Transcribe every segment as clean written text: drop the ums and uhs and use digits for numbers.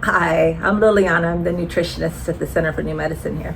Hi, I'm Liliana. I'm the nutritionist at the Center for New Medicine here.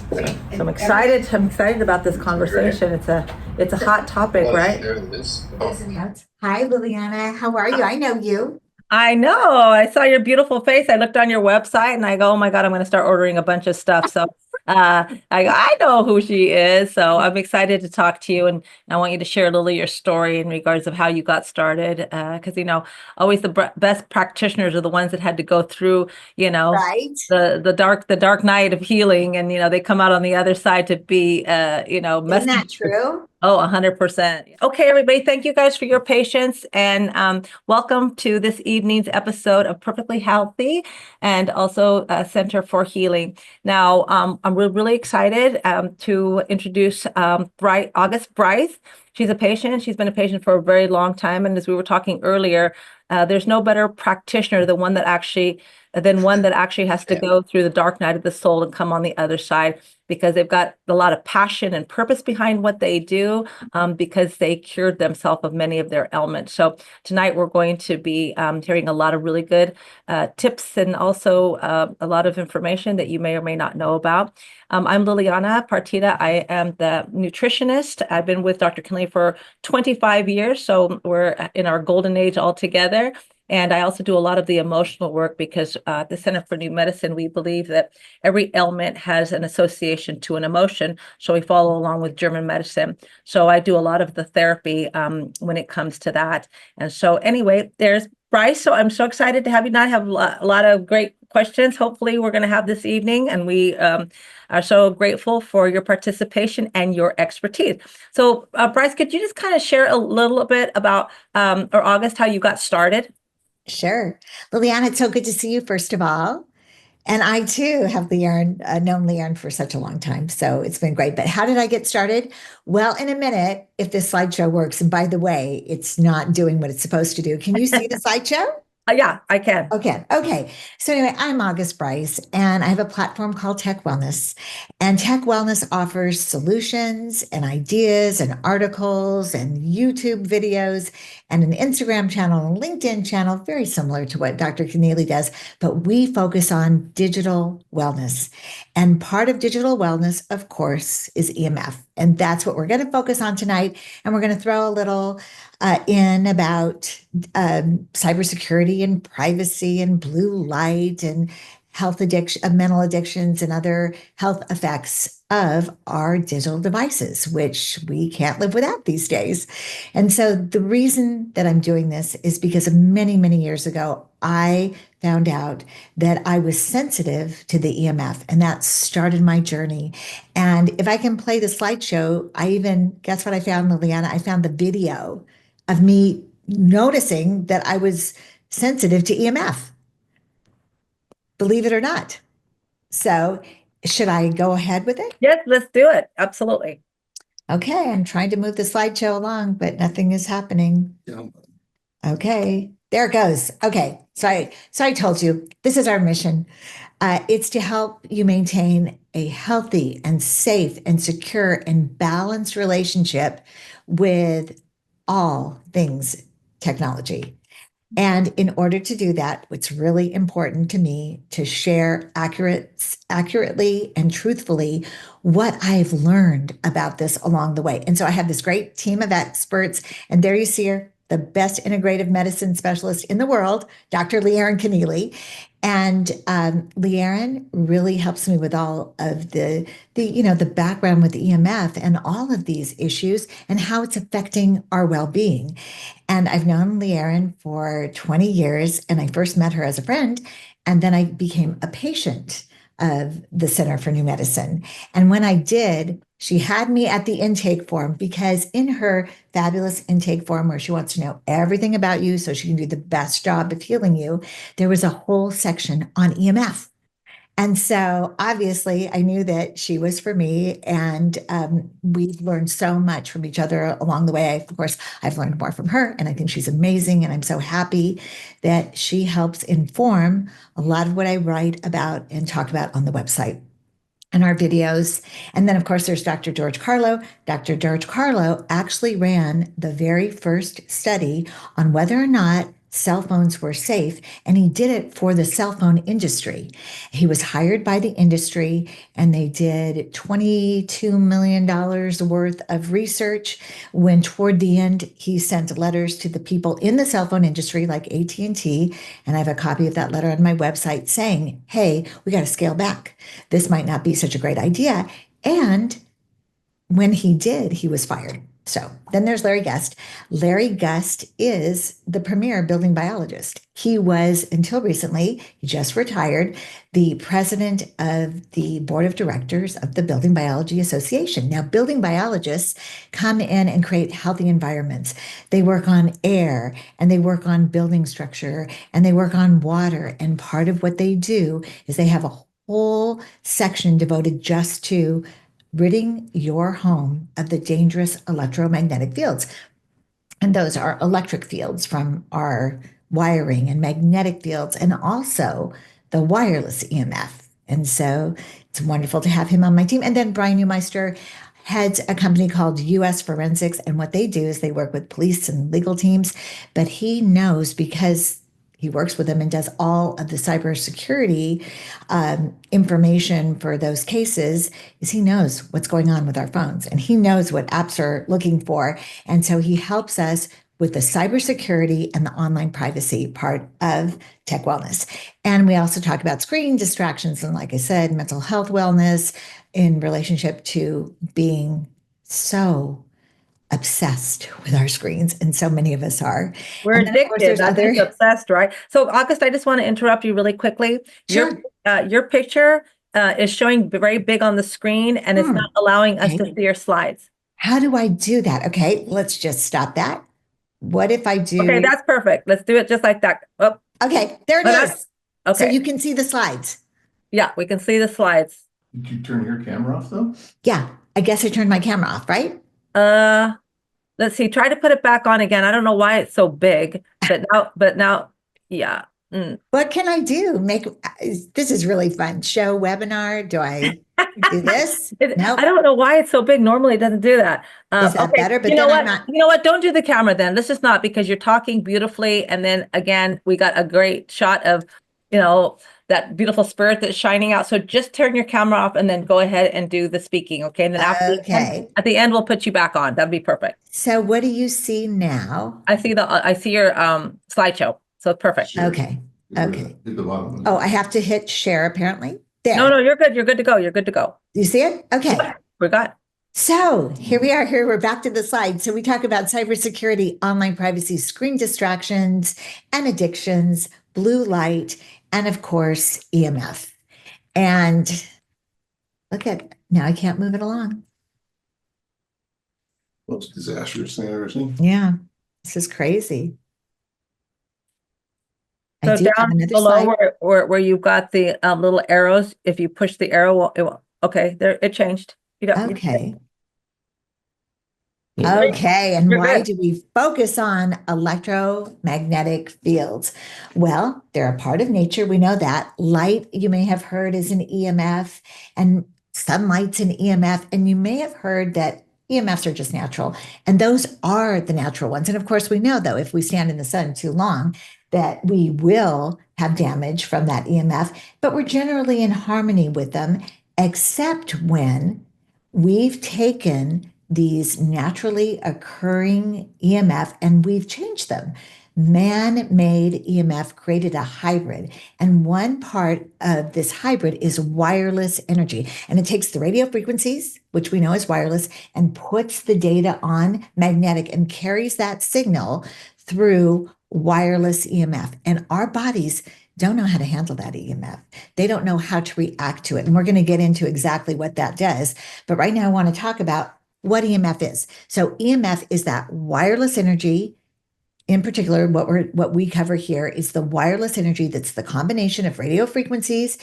So I'm excited. I'm excited about this conversation. It's a hot topic, right? Hi, Liliana. How are you? I know you. I know. I saw your beautiful face. I looked on your website and I go, oh my God, I'm going to start ordering a bunch of stuff. So I know who she is. So I'm excited to talk to you. And I want you to share a little of your story in regards of how you got started. Because, always the best practitioners are the ones that had to go through, you know, Right? the dark night of healing. And, they come out on the other side to be, Isn't that messengers. true? Oh, 100%. Okay, everybody, thank you guys for your patience and welcome to this evening's episode of Perfectly Healthy and also Center for Healing. Now, I'm really excited to introduce August Brice. She's a patient. She's been a patient for a very long time. And as we were talking earlier, there's no better practitioner than one that actually has to go through the dark night of the soul and come on the other side because they've got a lot of passion and purpose behind what they do because they cured themselves of many of their ailments. So tonight we're going to be hearing a lot of really good tips and also a lot of information that you may or may not know about. I'm Liliana Partida. I am the nutritionist. I've been with Dr. Kinley for 25 years, so we're in our golden age all together. And I also do a lot of the emotional work because at the Center for New Medicine, we believe that every ailment has an association to an emotion. So we follow along with German medicine. So I do a lot of the therapy when it comes to that. And so anyway, there's Brice. So I'm so excited to have you. I have a lot of great questions. Hopefully we're going to have this evening. And we are so grateful for your participation and your expertise. So Brice, could you just kind of share a little bit about, or August, how you got started? Sure. Liliana, it's so good to see you, first of all. And I too have known Leanne for such a long time. So it's been great. But how did I get started? Well, in a minute, if this slideshow works. And by the way, it's not doing what it's supposed to do. Can you see the slideshow? Yeah, I can. Okay. Okay. So anyway, I'm August Brice, and I have a platform called Tech Wellness. And Tech Wellness offers solutions and ideas and articles and YouTube videos and an Instagram channel and LinkedIn channel, very similar to what Dr. Keneally does. But we focus on digital wellness. And part of digital wellness, of course, is EMF. And that's what we're going to focus on tonight. And we're going to throw a little in about cybersecurity and privacy and blue light and health addiction, mental addictions, and other health effects of our digital devices, which we can't live without these days. And so the reason that I'm doing this is because many, many years ago, I found out that I was sensitive to the EMF, and that started my journey. And if I can play the slideshow, guess what I found, Liliana? I found the video of me noticing that I was sensitive to EMF, believe it or not. So, should I go ahead with it? Yes, let's do it. Absolutely. Okay, I'm trying to move the slideshow along, but nothing is happening. Yeah. Okay, there it goes. Okay, so I told you this is our mission. It's to help you maintain a healthy and safe and secure and balanced relationship with all things technology. And in order to do that, it's really important to me to share accurately and truthfully what I've learned about this along the way. And so I have this great team of experts, and there you see her, the best integrative medicine specialist in the world, Dr. Liliana Keneally. And Liliana really helps me with all of the background with EMF and all of these issues and how it's affecting our well-being. And I've known Liliana for 20 years, and I first met her as a friend, and then I became a patient of the Center for New Medicine. And when I did, she had me at the intake form because in her fabulous intake form, where she wants to know everything about you so she can do the best job of healing you, there was a whole section on EMF. And so obviously I knew that she was for me, and we've learned so much from each other along the way. Of course, I've learned more from her, and I think she's amazing. And I'm so happy that she helps inform a lot of what I write about and talk about on the website and our videos. And then, of course, there's Dr. George Carlo. Dr. George Carlo actually ran the very first study on whether or not cell phones were safe, and he did it for the cell phone industry. He was hired by the industry, and they did $22 million worth of research. When toward the end, he sent letters to the people in the cell phone industry like AT&T, and I have a copy of that letter on my website saying, hey, we got to scale back. This might not be such a great idea. And when he did, he was fired. So then there's Larry Gust. Larry Gust is the premier building biologist. He was, until recently, he just retired, the president of the board of directors of the Building Biology Association. Now, building biologists come in and create healthy environments. They work on air, and they work on building structure, and they work on water. And part of what they do is they have a whole section devoted just to ridding your home of the dangerous electromagnetic fields. And those are electric fields from our wiring and magnetic fields, and also the wireless EMF. And so it's wonderful to have him on my team. And then Brian Neumeister heads a company called US Forensics. And what they do is they work with police and legal teams, but he knows, because he works with them and does all of the cybersecurity information for those cases, is he knows what's going on with our phones, and he knows what apps are looking for. And so he helps us with the cybersecurity and the online privacy part of tech wellness. And we also talk about screen distractions and, like I said, mental health wellness in relationship to being so obsessed with our screens, and so many of us are. We're And then, of course, addicted, there's not other. just obsessed, right? So, August, I just want to interrupt you really quickly. Sure. Your picture is showing very big on the screen, and it's not allowing us to see your slides. How do I do that? Okay, let's just stop that. What if I do? Okay, that's perfect. Let's do it just like that. Oh, Okay, there it is. okay. So you can see the slides. Yeah, we can see the slides. Did you turn your camera off though? Yeah, I guess I turned my camera off, right? Let's see. Try to put it back on again. I don't know why it's so big, but now, yeah. What can I do? This is really fun. Show webinar. Do I do this? Nope. I don't know why it's so big. Normally it doesn't do that. Is that better? But you know then what? I'm not. You know what? Don't do the camera then. Let's just not, because you're talking beautifully. And then again, we got a great shot of, that beautiful spirit that's shining out. So just turn your camera off and then go ahead and do the speaking. Okay. And then at the end, we'll put you back on. That'd be perfect. So what do you see now? I see your slideshow. So it's perfect. Okay. Okay. Hit the bottom. Oh, I have to hit share apparently. There. No, you're good. You're good to go. You're good to go. You see it? Okay. We got. So here we are. We're back to the slide. So we talk about cybersecurity, online privacy, screen distractions and addictions, blue light, and of course, EMF. And look at, now I can't move it along. Most disastrous thing I've ever seen. Yeah, this is crazy. So down below where you've got the little arrows, if you push the arrow, okay, there it changed. Okay. Okay, and why do we focus on electromagnetic fields? Well, they're a part of nature. We know that. Light, you may have heard, is an EMF, and sunlight's an EMF, and you may have heard that EMFs are just natural, and those are the natural ones. And of course, we know, though, if we stand in the sun too long, that we will have damage from that EMF, but we're generally in harmony with them, except when we've taken these naturally occurring EMF and we've changed them. Man-made EMF created a hybrid, and one part of this hybrid is wireless energy, and it takes the radio frequencies, which we know is wireless, and puts the data on magnetic and carries that signal through wireless EMF. And our bodies don't know how to handle that EMF. They don't know how to react to it. And we're going to get into exactly what that does. But right now I want to talk about what EMF is. So EMF is that wireless energy. In particular, what we cover here is the wireless energy that's the combination of radio frequencies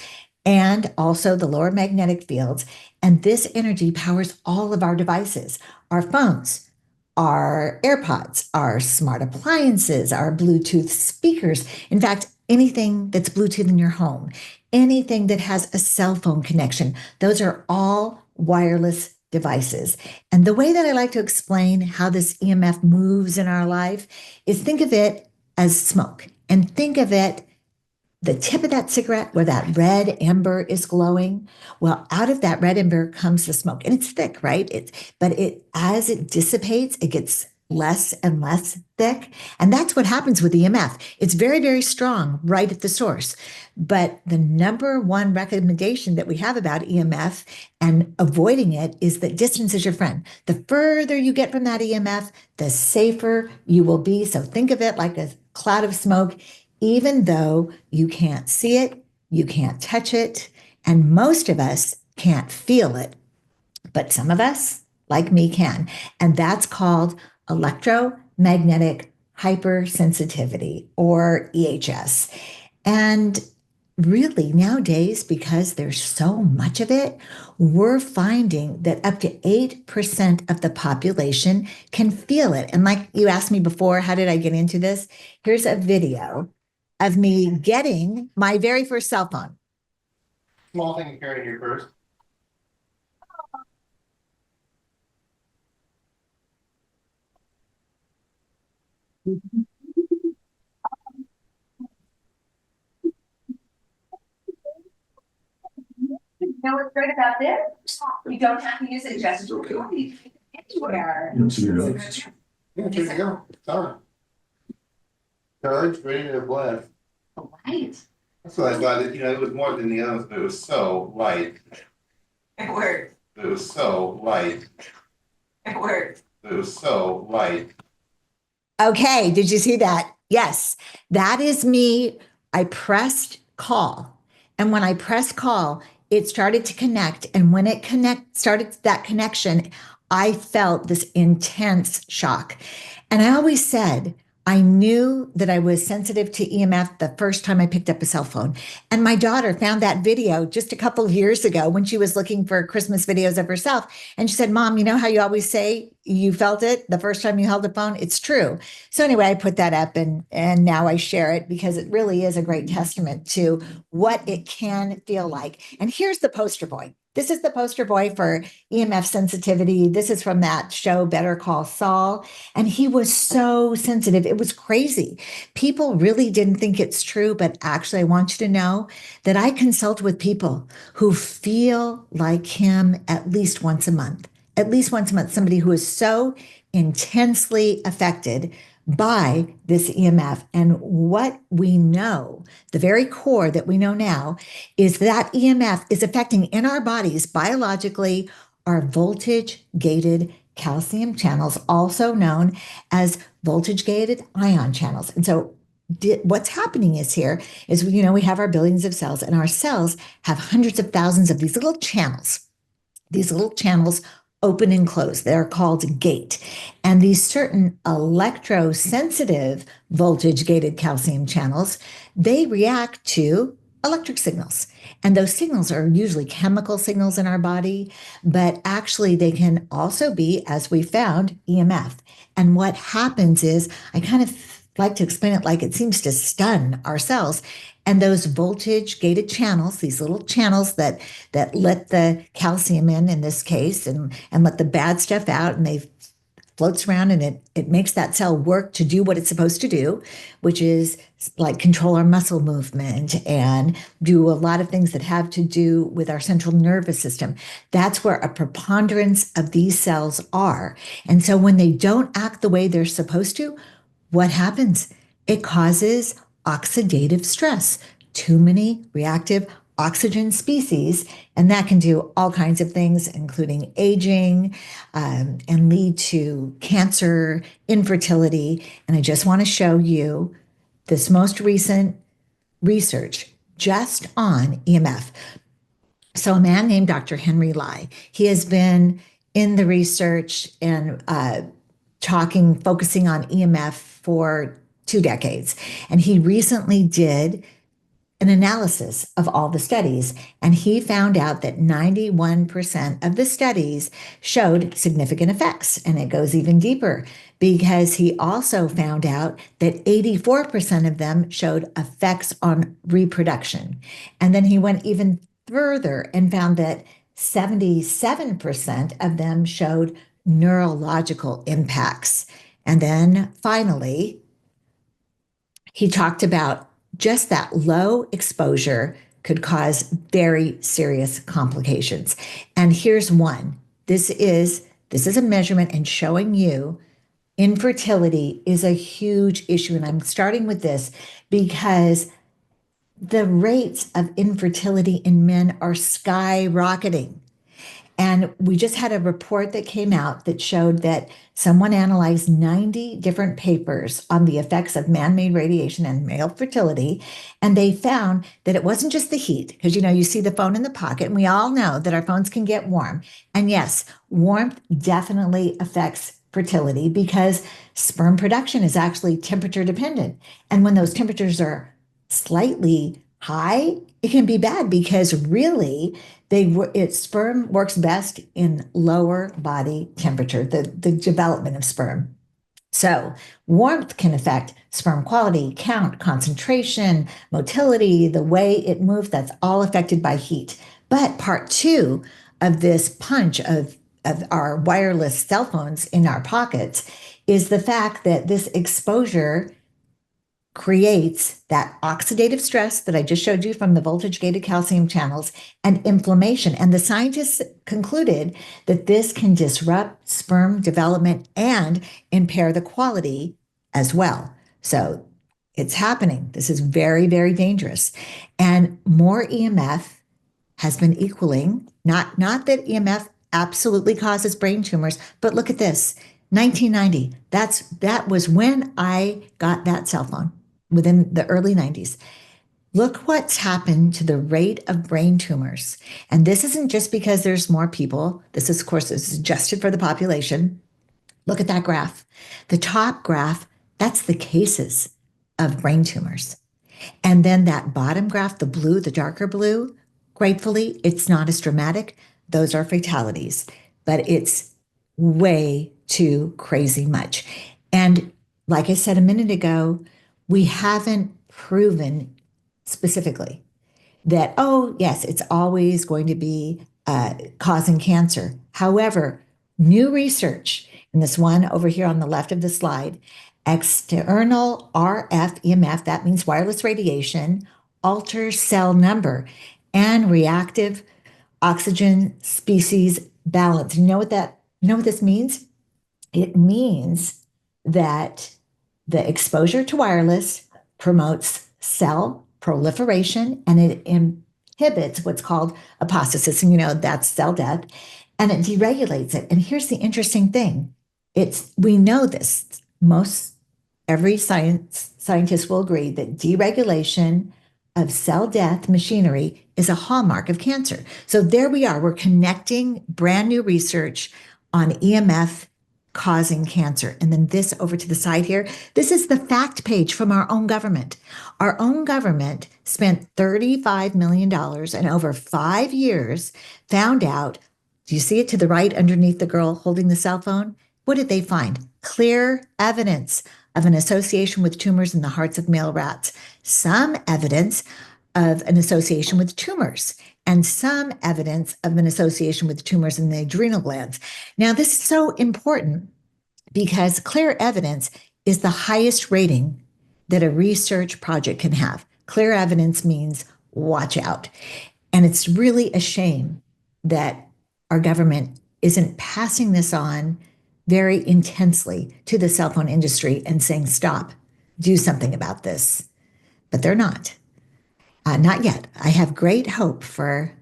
and also the lower magnetic fields. And this energy powers all of our devices, our phones, our AirPods, our smart appliances, our Bluetooth speakers. In fact, anything that's Bluetooth in your home, anything that has a cell phone connection, those are all wireless devices. And the way that I like to explain how this EMF moves in our life is, think of it as smoke. And think of it, the tip of that cigarette where that red ember is glowing. Well, out of that red ember comes the smoke, and it's thick, right? As it dissipates, it gets less and less thick. And that's what happens with EMF. It's very, very strong right at the source. But the number one recommendation that we have about EMF and avoiding it is that distance is your friend. The further you get from that EMF, the safer you will be. So think of it like a cloud of smoke. Even though you can't see it, you can't touch it, and most of us can't feel it, but some of us, like me, can. And that's called electromagnetic hypersensitivity, or EHS. And really, nowadays, because there's so much of it, we're finding that up to 8% of the population can feel it. And like you asked me before, how did I get into this? Here's a video of me getting my very first cell phone. Small thing to carry here first. You know what's great about this? You don't have to use it just for anywhere. You don't see your notes? Yeah, here you go. It's on. Charged, ready to blast. Right. That's what I thought, it was more than the others, but it was so light. It worked. It was so light. It worked. It was so light. Okay, did you see that? Yes, that is me. I pressed call. And when I pressed call, it started to connect. And when it started that connection, I felt this intense shock. And I always said, I knew that I was sensitive to EMF the first time I picked up a cell phone. And my daughter found that video just a couple of years ago when she was looking for Christmas videos of herself. And she said, Mom, you know how you always say you felt it the first time you held a phone? It's true. So anyway, I put that up and now I share it because it really is a great testament to what it can feel like. And here's the poster boy. This is the poster boy for EMF sensitivity. This is from that show, Better Call Saul. And he was so sensitive. It was crazy. People really didn't think it's true, but actually, I want you to know that I consult with people who feel like him at least once a month. At least once a month, somebody who is so intensely affected by this EMF. And what we know, the very core that we know now, is that EMF is affecting in our bodies biologically our voltage gated calcium channels, also known as voltage gated ion channels. And so what's happening is we have our billions of cells, and our cells have hundreds of thousands of these little channels. These little channels open and close. They're called gate. And these certain electrosensitive voltage gated calcium channels, they react to electric signals. And those signals are usually chemical signals in our body, but actually they can also be, as we found, EMF. And what happens is, I kind of like to explain it like it seems to stun our cells. And those voltage gated channels, these little channels that let the calcium in this case, and let the bad stuff out, and they floats around, and it makes that cell work to do what it's supposed to do, which is like control our muscle movement and do a lot of things that have to do with our central nervous system. That's where a preponderance of these cells are. And so when they don't act the way they're supposed to, what happens? It causes oxidative stress, too many reactive oxygen species, and that can do all kinds of things, including aging, and lead to cancer, infertility. And I just want to show you this most recent research just on EMF. So a man named Dr. Henry Lai, he has been in the research and focusing on EMF for 2 decades. And he recently did an analysis of all the studies, and he found out that 91% of the studies showed significant effects. And it goes even deeper because he also found out that 84% of them showed effects on reproduction. And then he went even further and found that 77% of them showed neurological impacts. And then finally, he talked about just that low exposure could cause very serious complications. And here's one. This is a measurement and showing you infertility is a huge issue. And I'm starting with this because the rates of infertility in men are skyrocketing. And we just had a report that came out that showed that someone analyzed 90 different papers on the effects of man-made radiation and male fertility. And they found that it wasn't just the heat, because you see the phone in the pocket, and we all know that our phones can get warm. And yes, warmth definitely affects fertility because sperm production is actually temperature dependent. And when those temperatures are slightly high, it can be bad because really sperm works best in lower body temperature, the development of sperm. So warmth can affect sperm quality, count, concentration, motility, the way it moves. That's all affected by heat. But part two of this punch of our wireless cell phones in our pockets is the fact that this exposure creates that oxidative stress that I just showed you from the voltage-gated calcium channels and inflammation. And the scientists concluded that this can disrupt sperm development and impair the quality as well. So it's happening. This is very, very dangerous. And more EMF has been equaling, not that EMF absolutely causes brain tumors, but look at this, 1990. That was when I got that cell phone, within the early 90s. Look what's happened to the rate of brain tumors. And this isn't just because there's more people. This is, of course, is adjusted for the population. Look at that graph. The top graph, that's the cases of brain tumors. And then that bottom graph, the blue, the darker blue, gratefully, it's not as dramatic. Those are fatalities, but it's way too crazy much. And like I said a minute ago, we haven't proven specifically that, oh, yes, it's always going to be causing cancer. However, new research, and this one over here on the left of the slide, external RF EMF, that means wireless radiation, alters cell number and reactive oxygen species balance. You know what this means? It means that the exposure to wireless promotes cell proliferation and it inhibits what's called apostasis. And that's cell death, and it deregulates it. And here's the interesting thing. We know this. Every scientist will agree that deregulation of cell death machinery is a hallmark of cancer. So there we are. We're connecting brand new research on EMF causing cancer. And then this over to the side here, this is the fact page from our own government. Our own government spent $35 million and over 5 years found out, do you see it to the right underneath the girl holding the cell phone? What did they find? Clear evidence of an association with tumors in the hearts of male rats, some evidence of an association with tumors, and some evidence of an association with tumors in the adrenal glands. Now, this is so important because clear evidence is the highest rating that a research project can have. Clear evidence means watch out. And it's really a shame that our government isn't passing this on very intensely to the cell phone industry and saying, stop, do something about this. But they're not. Not yet. I have great hope for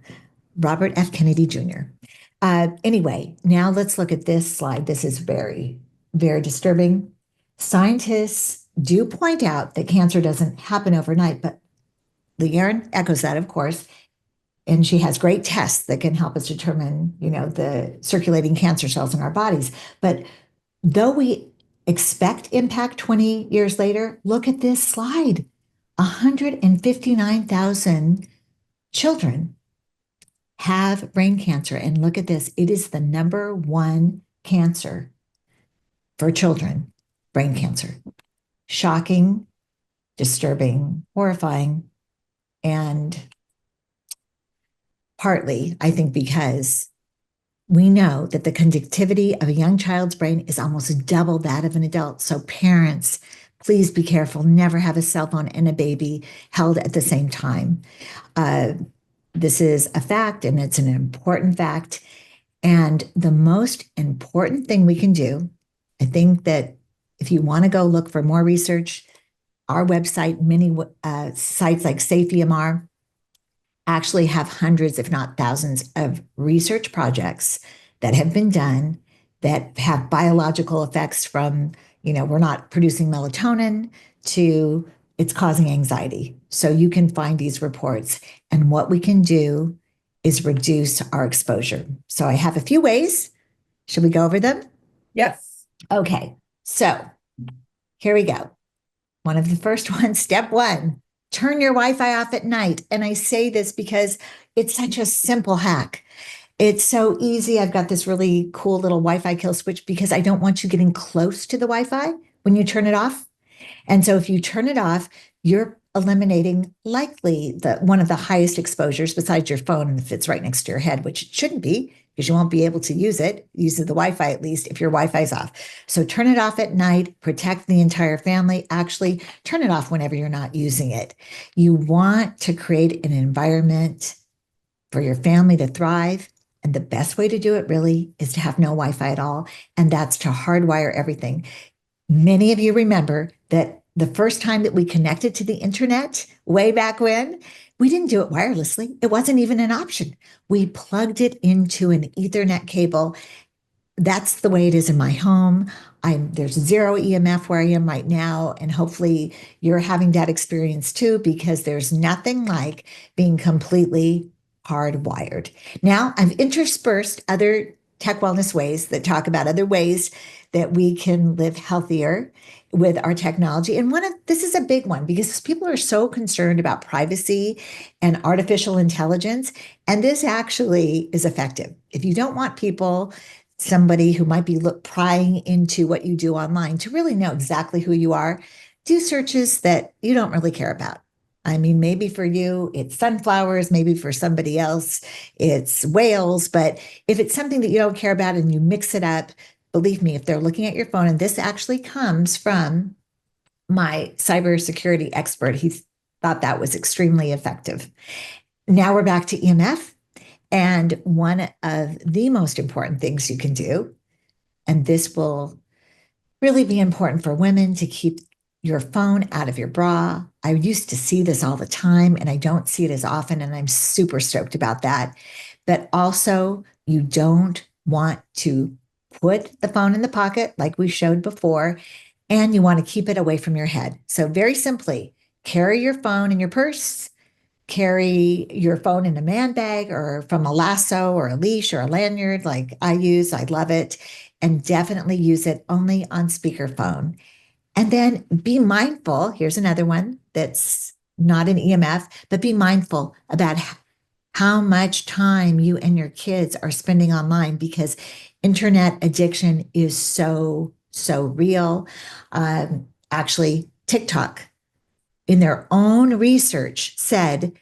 Robert F. Kennedy Jr. Anyway, now let's look at this slide. This is very, very disturbing. Scientists do point out that cancer doesn't happen overnight, but Liliana echoes that, of course, and she has great tests that can help us determine, the circulating cancer cells in our bodies. But though we expect impact 20 years later, look at this slide. 159,000 children have brain cancer. And look at this. It is the number one cancer for children, brain cancer. Shocking, disturbing, horrifying, and partly, I think, because we know that the conductivity of a young child's brain is almost double that of an adult. So parents, Please be careful. Never have a cell phone and a baby held at the same time. This is a fact, and it's an important fact. And the most important thing we can do, I think that if you want to go look for more research, our website, many sites like Safe EMR actually have hundreds, if not thousands, of research projects that have been done that have biological effects from, we're not producing melatonin to it's causing anxiety. So you can find these reports. And what we can do is reduce our exposure. So I have a few ways. Should we go over them? Yes. Okay. So here we go. One of the first ones, step one, turn your Wi-Fi off at night. And I say this because it's such a simple hack. It's so easy. I've got this really cool little Wi-Fi kill switch because I don't want you getting close to the Wi-Fi when you turn it off. And so if you turn it off, you're eliminating likely one of the highest exposures besides your phone if it's right next to your head, which it shouldn't be because you won't be able to use the Wi-Fi at least if your Wi-Fi is off. So turn it off at night, protect the entire family. Actually, turn it off whenever you're not using it. You want to create an environment for your family to thrive. And the best way to do it really is to have no Wi-Fi at all. And that's to hardwire everything. Many of you remember that the first time that we connected to the internet way back when, we didn't do it wirelessly. It wasn't even an option. We plugged it into an Ethernet cable. That's the way it is in my home. There's zero EMF where I am right now. And hopefully you're having that experience too, because there's nothing like being completely hardwired. Now, I've interspersed other tech wellness ways that talk about other ways that we can live healthier with our technology. And this is a big one because people are so concerned about privacy and artificial intelligence. And this actually is effective. If you don't want somebody who might be prying into what you do online to really know exactly who you are, do searches that you don't really care about. I mean, maybe for you, it's sunflowers, maybe for somebody else, it's whales. But if it's something that you don't care about and you mix it up, believe me, if they're looking at your phone, and this actually comes from my cybersecurity expert, he thought that was extremely effective. Now we're back to EMF. And one of the most important things you can do, and this will really be important for women, to keep your phone out of your bra. I used to see this all the time, and I don't see it as often, and I'm super stoked about that. But also, you don't want to put the phone in the pocket like we showed before, and you want to keep it away from your head. So very simply, carry your phone in your purse, carry your phone in a man bag or from a lasso or a leash or a lanyard like I use. I love it. And definitely use it only on speakerphone. And then be mindful. Here's another one that's not an EMF, but be mindful about how much time you and your kids are spending online, because internet addiction is so real. Actually, TikTok, in their own research, said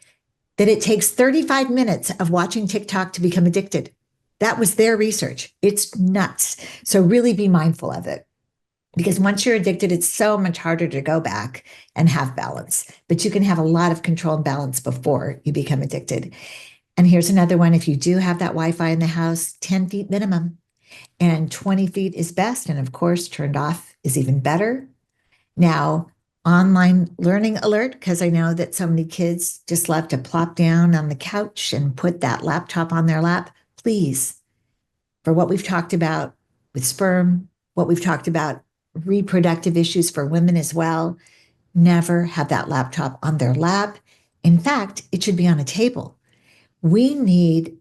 that it takes 35 minutes of watching TikTok to become addicted. That was their research. It's nuts. So really be mindful of it. Because once you're addicted, it's so much harder to go back and have balance. But you can have a lot of control and balance before you become addicted. And here's another one. If you do have that Wi-Fi in the house, 10 feet minimum, and 20 feet is best. And of course, turned off is even better. Now, online learning alert, because I know that so many kids just love to plop down on the couch and put that laptop on their lap. Please, for what we've talked about with sperm, what we've talked about reproductive issues for women as well, never have that laptop on their lap. In fact, it should be on a table. We need,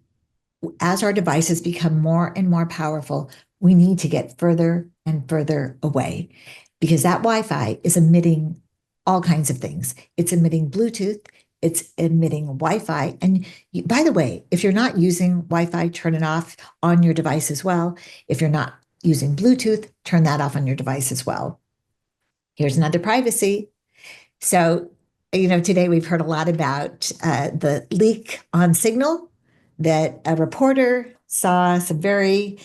as our devices become more and more powerful, we need to get further and further away, because that Wi-Fi is emitting all kinds of things. It's emitting Bluetooth, it's emitting Wi-Fi. And by the way, if you're not using Wi-Fi, turn it off on your device as well. If you're not using Bluetooth, turn that off on your device as well. Here's another privacy. So, today we've heard a lot about the leak on Signal, that a reporter saw some very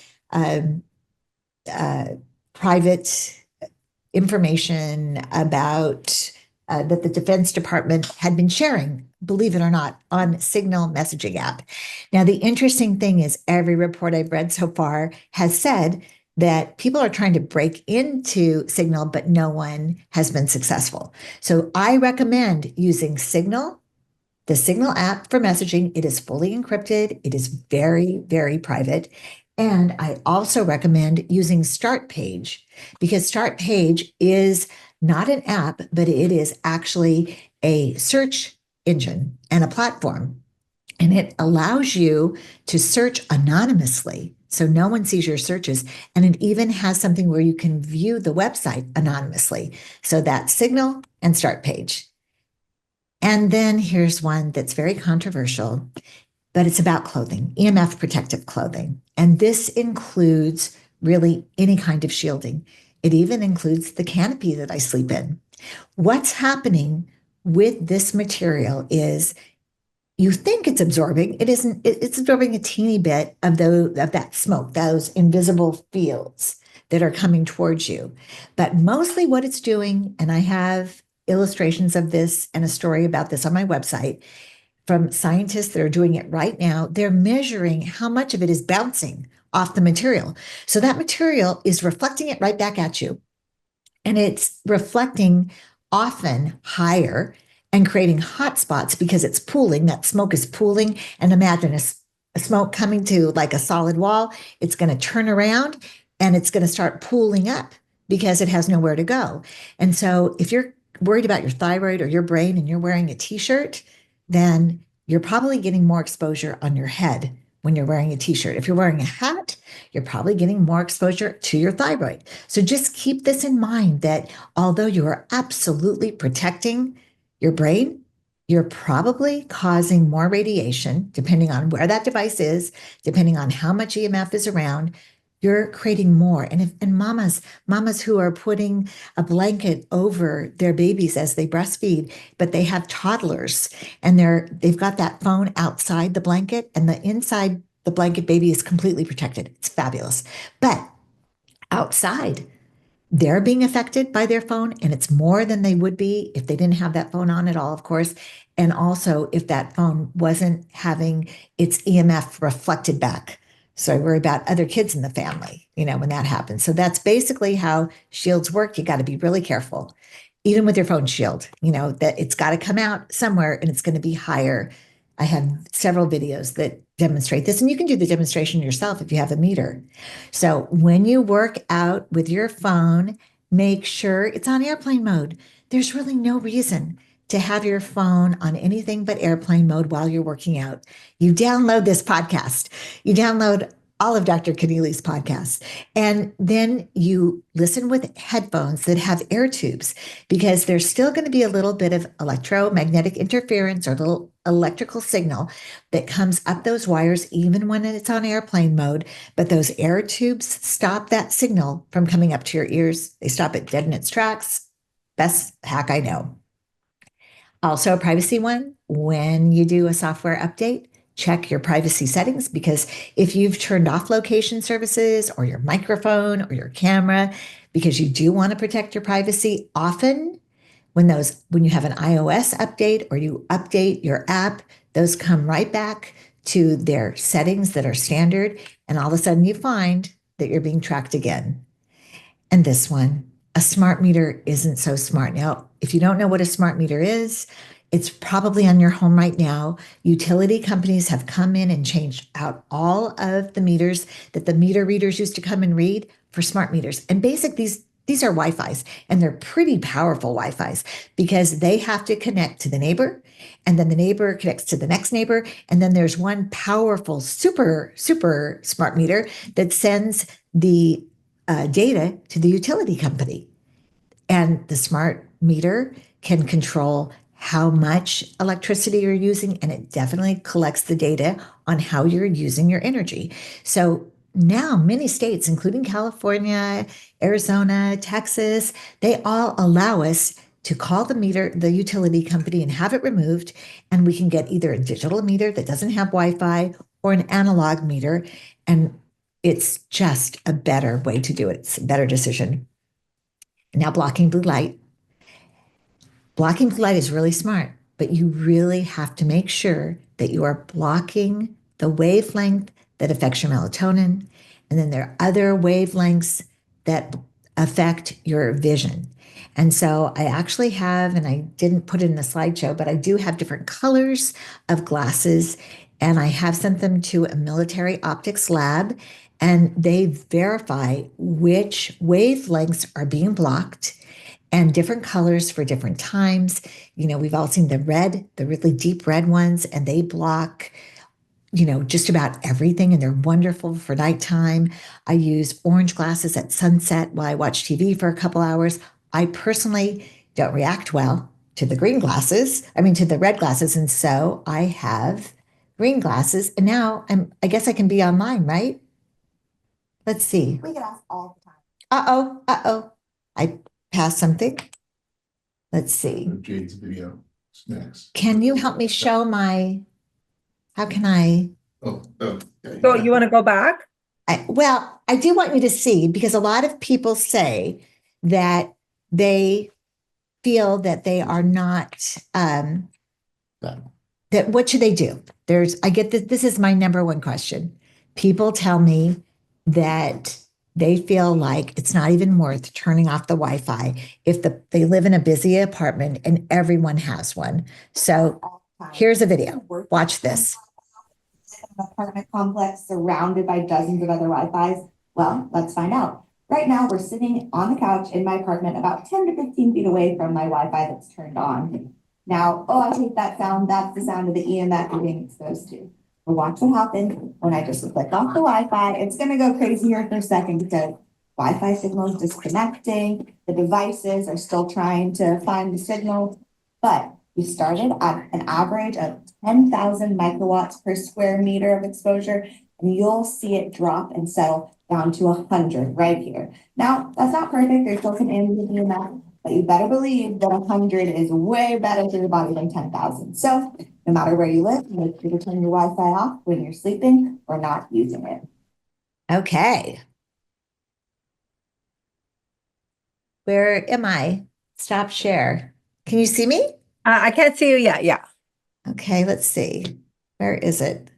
private information about that the Defense Department had been sharing, believe it or not, on Signal messaging app. Now, the interesting thing is every report I've read so far has said that people are trying to break into Signal, but no one has been successful. So I recommend using Signal, the Signal app for messaging. It is fully encrypted. It is very, very private. And I also recommend using Start Page, because Start Page is not an app, but it is actually a search engine and a platform. And it allows you to search anonymously, so no one sees your searches. And it even has something where you can view the website anonymously. So that's Signal and Start Page. And then here's one that's very controversial, but it's about clothing, EMF protective clothing. And this includes really any kind of shielding. It even includes the canopy that I sleep in. What's happening with this material is you think it's absorbing. It isn't. It's absorbing a teeny bit of that smoke, those invisible fields that are coming towards you. But mostly what it's doing, and I have illustrations of this and a story about this on my website from scientists that are doing it right now. They're measuring how much of it is bouncing off the material. So that material is reflecting it right back at you. And it's reflecting often higher and creating hot spots because it's pooling. That smoke is pooling. And imagine a smoke coming to like a solid wall. It's going to turn around and it's going to start pooling up because it has nowhere to go. And so if you're worried about your thyroid or your brain and you're wearing a t-shirt, then you're probably getting more exposure on your head when you're wearing a t-shirt. If you're wearing a hat, you're probably getting more exposure to your thyroid. So just keep this in mind that although you are absolutely protecting your brain, you're probably causing more radiation, depending on where that device is, depending on how much EMF is around. You're creating more. And mamas who are putting a blanket over their babies as they breastfeed, but they have toddlers and they've got that phone outside the blanket, and the inside the blanket baby is completely protected. It's fabulous. But outside, they're being affected by their phone, and it's more than they would be if they didn't have that phone on at all, of course. And also if that phone wasn't having its EMF reflected back. So I worry about other kids in the family, when that happens. So that's basically how shields work. You got to be really careful, even with your phone shield, that it's got to come out somewhere and it's going to be higher. I have several videos that demonstrate this, and you can do the demonstration yourself if you have a meter. So when you work out with your phone, make sure it's on airplane mode. There's really no reason to have your phone on anything but airplane mode while you're working out. You download this podcast, you download all of Dr. Keneally's podcasts, and then you listen with headphones that have air tubes, because there's still going to be a little bit of electromagnetic interference or a little electrical signal that comes up those wires, even when it's on airplane mode. But those air tubes stop that signal from coming up to your ears. They stop it dead in its tracks. Best hack I know. Also, a privacy one: when you do a software update, check your privacy settings, because if you've turned off location services or your microphone or your camera, because you do want to protect your privacy, often when you have an iOS update or you update your app, those come right back to their settings that are standard, and all of a sudden you find that you're being tracked again. And this one, a smart meter isn't so smart. Now, if you don't know what a smart meter is, it's probably on your home right now. Utility companies have come in and changed out all of the meters that the meter readers used to come and read for smart meters. And these are Wi-Fi's, and they're pretty powerful Wi-Fi's, because they have to connect to the neighbor, and then the neighbor connects to the next neighbor. And then there's one powerful, super, super smart meter that sends the data to the utility company. And the smart meter can control how much electricity you're using, and it definitely collects the data on how you're using your energy. So now many states, including California, Arizona, Texas, they all allow us to call the utility company and have it removed. And we can get either a digital meter that doesn't have Wi-Fi or an analog meter. And it's just a better way to do it. It's a better decision. Now blocking blue light. Blocking blue light is really smart, but you really have to make sure that you are blocking the wavelength that affects your melatonin. And then there are other wavelengths that affect your vision. And so I actually have, and I didn't put it in the slideshow, but I do have different colors of glasses. And I have sent them to a military optics lab, and they verify which wavelengths are being blocked and different colors for different times. We've all seen the red, the really deep red ones, and they block, just about everything, and they're wonderful for nighttime. I use orange glasses at sunset while I watch TV for a couple hours. I personally don't react well to the to the red glasses. And so I have green glasses. And now I guess I can be online, right? Let's see. We get asked all the time. Uh-oh. I passed something. Let's see. Jade's video is next. Can you help me show how can I? Oh, okay. So you want to go back? I do want you to see, because a lot of people say that they feel that they are not, that what should they do? I get that this is my number one question. People tell me that they feel like it's not even worth turning off the Wi-Fi if they live in a busy apartment and everyone has one. So here's a video. Watch this. An apartment complex surrounded by dozens of other Wi-Fis. Well, let's find out. Right now, we're sitting on the couch in my apartment about 10 to 15 feet away from my Wi-Fi that's turned on. Now, I hate that sound. That's the sound of the EMF you're being exposed to. But watch what happens when I just click off the Wi-Fi. It's going to go crazy here for a second because Wi-Fi signal is disconnecting. The devices are still trying to find the signal. But we started at an average of 10,000 microwatts per square meter of exposure, and you'll see it drop and settle down to 100 right here. Now, that's not perfect. There's still some ambient EMF, but you better believe that 100 is way better for your body than 10,000. So no matter where you live, make sure to turn your Wi-Fi off when you're sleeping or not using it. Okay. Where am I? Stop share. Can you see me? I can't see you yet. Yeah. Okay, let's see. Where is it?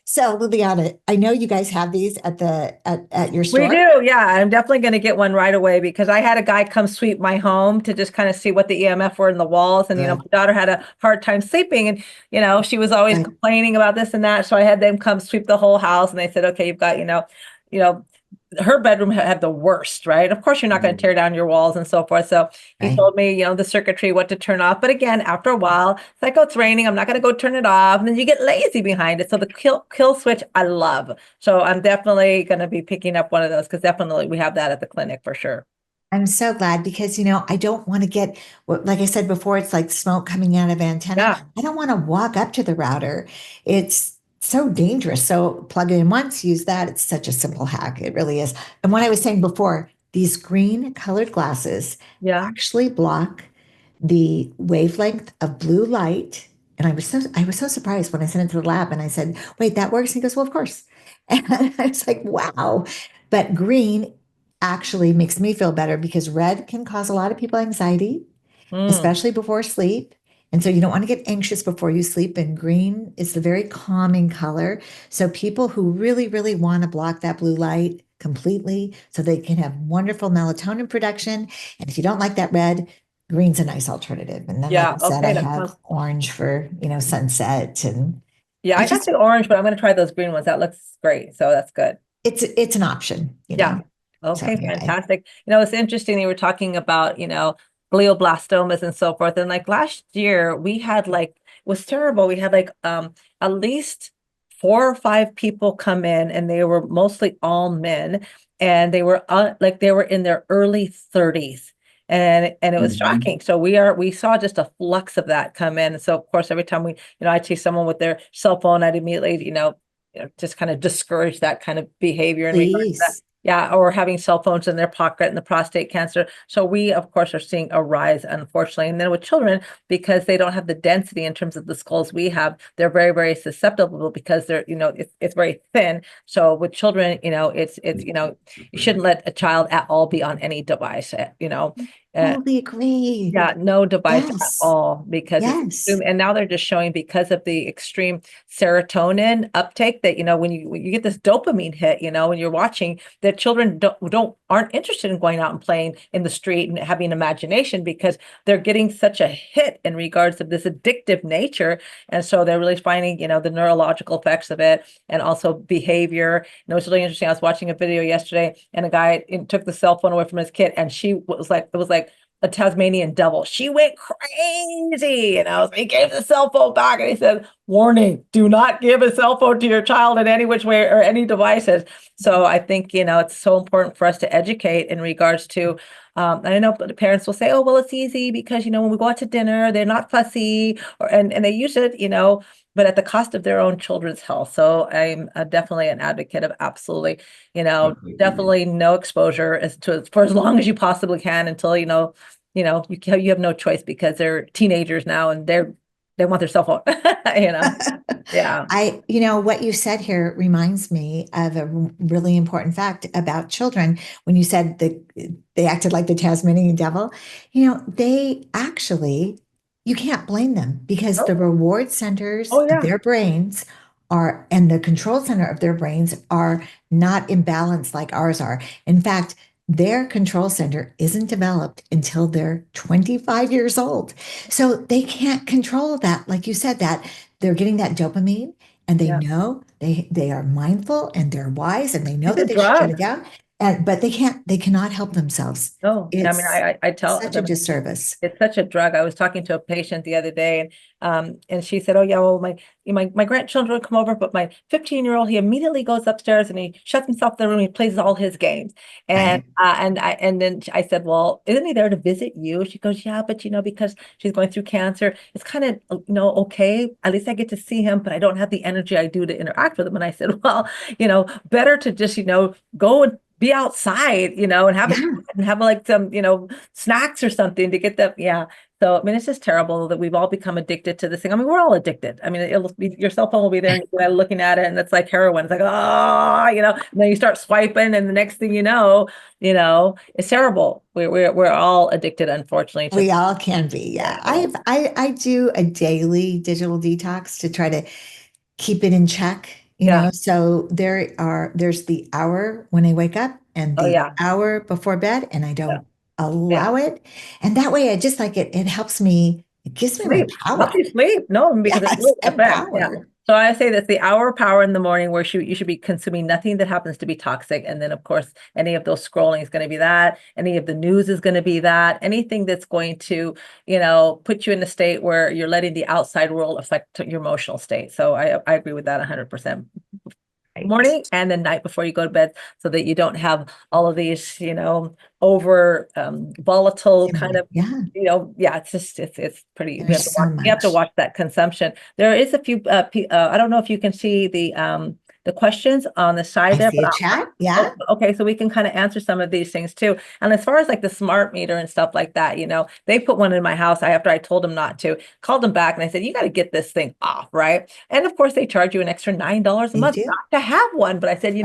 So Liliana, I know you guys have these at your store. We do. Yeah. I'm definitely going to get one right away because I had a guy come sweep my home to just kind of see what the EMF were in the walls. And, my daughter had a hard time sleeping and, she was always complaining about this and that. So I had them come sweep the whole house and they said, okay, you've got, her bedroom had the worst, right? Of course, you're not going to tear down your walls and so forth. So he told me, the circuitry, what to turn off. But again, after a while, it's like, oh, it's raining. I'm not going to go turn it off. And then you get lazy behind it. So the kill switch, I love. So I'm definitely going to be picking up one of those because definitely we have that at the clinic for sure. I'm so glad because, I don't want to get, like I said before, it's like smoke coming out of antenna. Yeah. I don't want to walk up to the router. It's so dangerous. So plug it in once, use that. It's such a simple hack. It really is. And what I was saying before, these green colored glasses actually block the wavelength of blue light. And I was so surprised when I sent it to the lab and I said, wait, that works? And he goes, well, of course. And I was like, wow. But green actually makes me feel better because red can cause a lot of people anxiety, especially before sleep. And so you don't want to get anxious before you sleep. And green is the very calming color. So people who really, really want to block that blue light completely so they can have wonderful melatonin production. And if you don't like that red, green's a nice alternative. And then like I said, I have orange for, sunset and I got the orange, but I'm going to try those green ones. That looks great. So that's good. It's an option. Yeah. Okay. So, fantastic. It's interesting. You were talking about, glioblastomas and so forth. And like last year we had it was terrible. We had at least 4 or 5 people come in and they were mostly all men and they were they were in their early 30s. And it was shocking. So we saw just a flux of that come in. And so of course, every time I see someone with their cell phone, I'd immediately, just kind of discourage that kind of behavior. And Yeah, or having cell phones in their pocket and the prostate cancer. So we, of course, are seeing a rise, unfortunately. And then with children, because they don't have the density in terms of the skulls we have, they're very, very susceptible because they're, it's very thin. So with children, you shouldn't let a child at all be on any device, Totally agree. yeah, no device at Yes. all because Yes. and now they're just showing because of the extreme serotonin uptake that, when you get this dopamine hit, when you're watching that children aren't interested in going out and playing in the street and having imagination because they're getting such a hit in regards of this addictive nature. And so they're really finding, the neurological effects of it and also behavior. It's really interesting. I was watching a video yesterday and a guy took the cell phone away from his kid and it was like a Tasmanian devil. She went crazy. He gave the cell phone back and he said, warning, do not give a cell phone to your child in any which way or any devices. So I think, it's so important for us to educate in regards to, I know the parents will say, oh, well, it's easy because, when we go out to dinner, they're not fussy and they use it, but at the cost of their own children's health. So I'm definitely an advocate of absolutely, definitely no exposure for as long as you possibly can until, you have no choice because they're teenagers now and they want their cell phone, Yeah. What you said here reminds me of a really important fact about children. When you said that they acted like the Tasmanian devil, they actually, you can't blame them because the reward centers Oh, yeah. of their brains and the control center of their brains are not imbalanced like ours are. In fact, their control center isn't developed until they're 25 years old. So they can't control that. Like you said, that they're getting that dopamine and they know they are mindful and they're wise and they know that they should shut it down. But they cannot help themselves. No, I tell such a disservice. It's such a drug. I was talking to a patient the other day and she said, oh yeah, well, my grandchildren come over, but my 15-year-old, he immediately goes upstairs and he shuts himself in the room. He plays all his games. And, and then I said, well, isn't he there to visit you? She goes, yeah, but because she's going through cancer, it's kind of, okay, at least I get to see him, but I don't have the energy I do to interact with him. And I said, well, better to just, go and be outside, and have like some, snacks or something to get them. Yeah. So, it's just terrible that we've all become addicted to this thing. We're all addicted. Your cell phone will be there and you're looking at it and it's like heroin. It's like, and then you start swiping and the next thing you know, it's terrible. We're all addicted, unfortunately. We all can be. Yeah. I do a daily digital detox to try to keep it in check. So there's the hour when I wake up and the hour before bed, and I don't allow it. And that way I just like it helps me, it gives me my power. Helps you sleep. No, because it's really effect. Yeah. So I say that's the hour of power in the morning where you should be consuming nothing that happens to be toxic. And then of course, any of those scrolling is going to be that, any of the news is going to be that, anything that's going to, put you in a state where you're letting the outside world affect your emotional state. So I agree with that 100%. Morning and then night before you go to bed so that you don't have all of these, over volatile kind of, it's pretty, you have to watch that consumption. There is a few, I don't know if you can see the questions on the side there. But chat. Yeah. Okay. So we can kind of answer some of these things too. And as far as like the smart meter and stuff like that, they put one in my house after I told them not to, called them back and I said, you got to get this thing off. Right. And of course they charge you an extra $9 a month not to have one. But I said,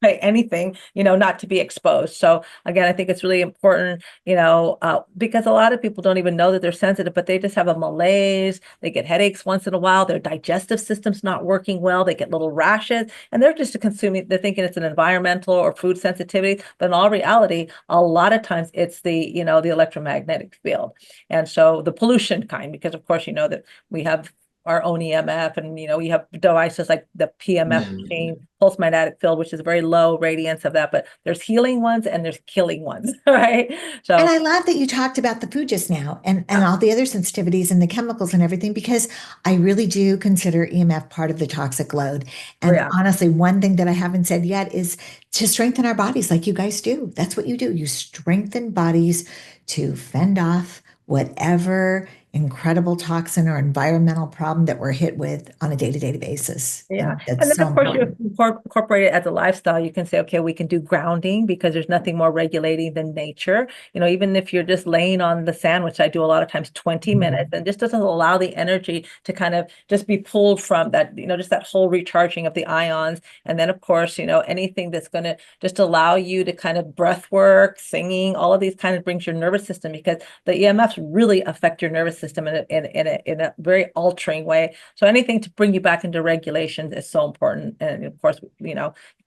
pay anything, not to be exposed. So again, I think it's really important, because a lot of people don't even know that they're sensitive, but they just have a malaise. They get headaches once in a while. Their digestive system's not working well. They get little rashes. And they're just they're thinking it's an environmental or food sensitivity, but in all reality, a lot of times it's the, the electromagnetic field. And so the pollution kind, because of course, that we have our own EMF and, we have devices like the PMF machine, pulse magnetic field, which is very low radiance of that, but there's healing ones and there's killing ones, right? So, and I love that you talked about the food just now and all the other sensitivities and the chemicals and everything, because I really do consider EMF part of the toxic load. And honestly, one thing that I haven't said yet is to strengthen our bodies like you guys do. That's what you do. You strengthen bodies to fend off whatever incredible toxin or environmental problem that we're hit with on a day-to-day basis. Yeah. And that's And then so of course you important. incorporate it as a lifestyle. You can say, okay, we can do grounding because there's nothing more regulating than nature. Even if you're just laying on the sand, which I do a lot of times, 20 minutes, and just doesn't allow the energy to kind of just be pulled from that, just that whole recharging of the ions. And then of course, anything that's going to just allow you to kind of breath work, singing, all of these kind of brings your nervous system, because the EMFs really affect your nervous system in a very altering way. So anything to bring you back into regulation is so important. And of course,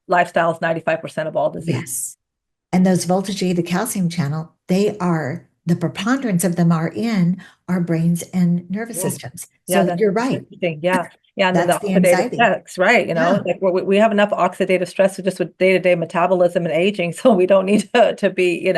lifestyle is 95% of all disease. Yes. And those voltage A, the calcium channel, the preponderance of them are in our brains and nervous systems. So Yeah, you're right. Yeah. Yeah. And then the That's the oxidative anxiety. stress, right? Yeah. Like we have enough oxidative stress just with day-to-day metabolism and aging. So we don't need to be,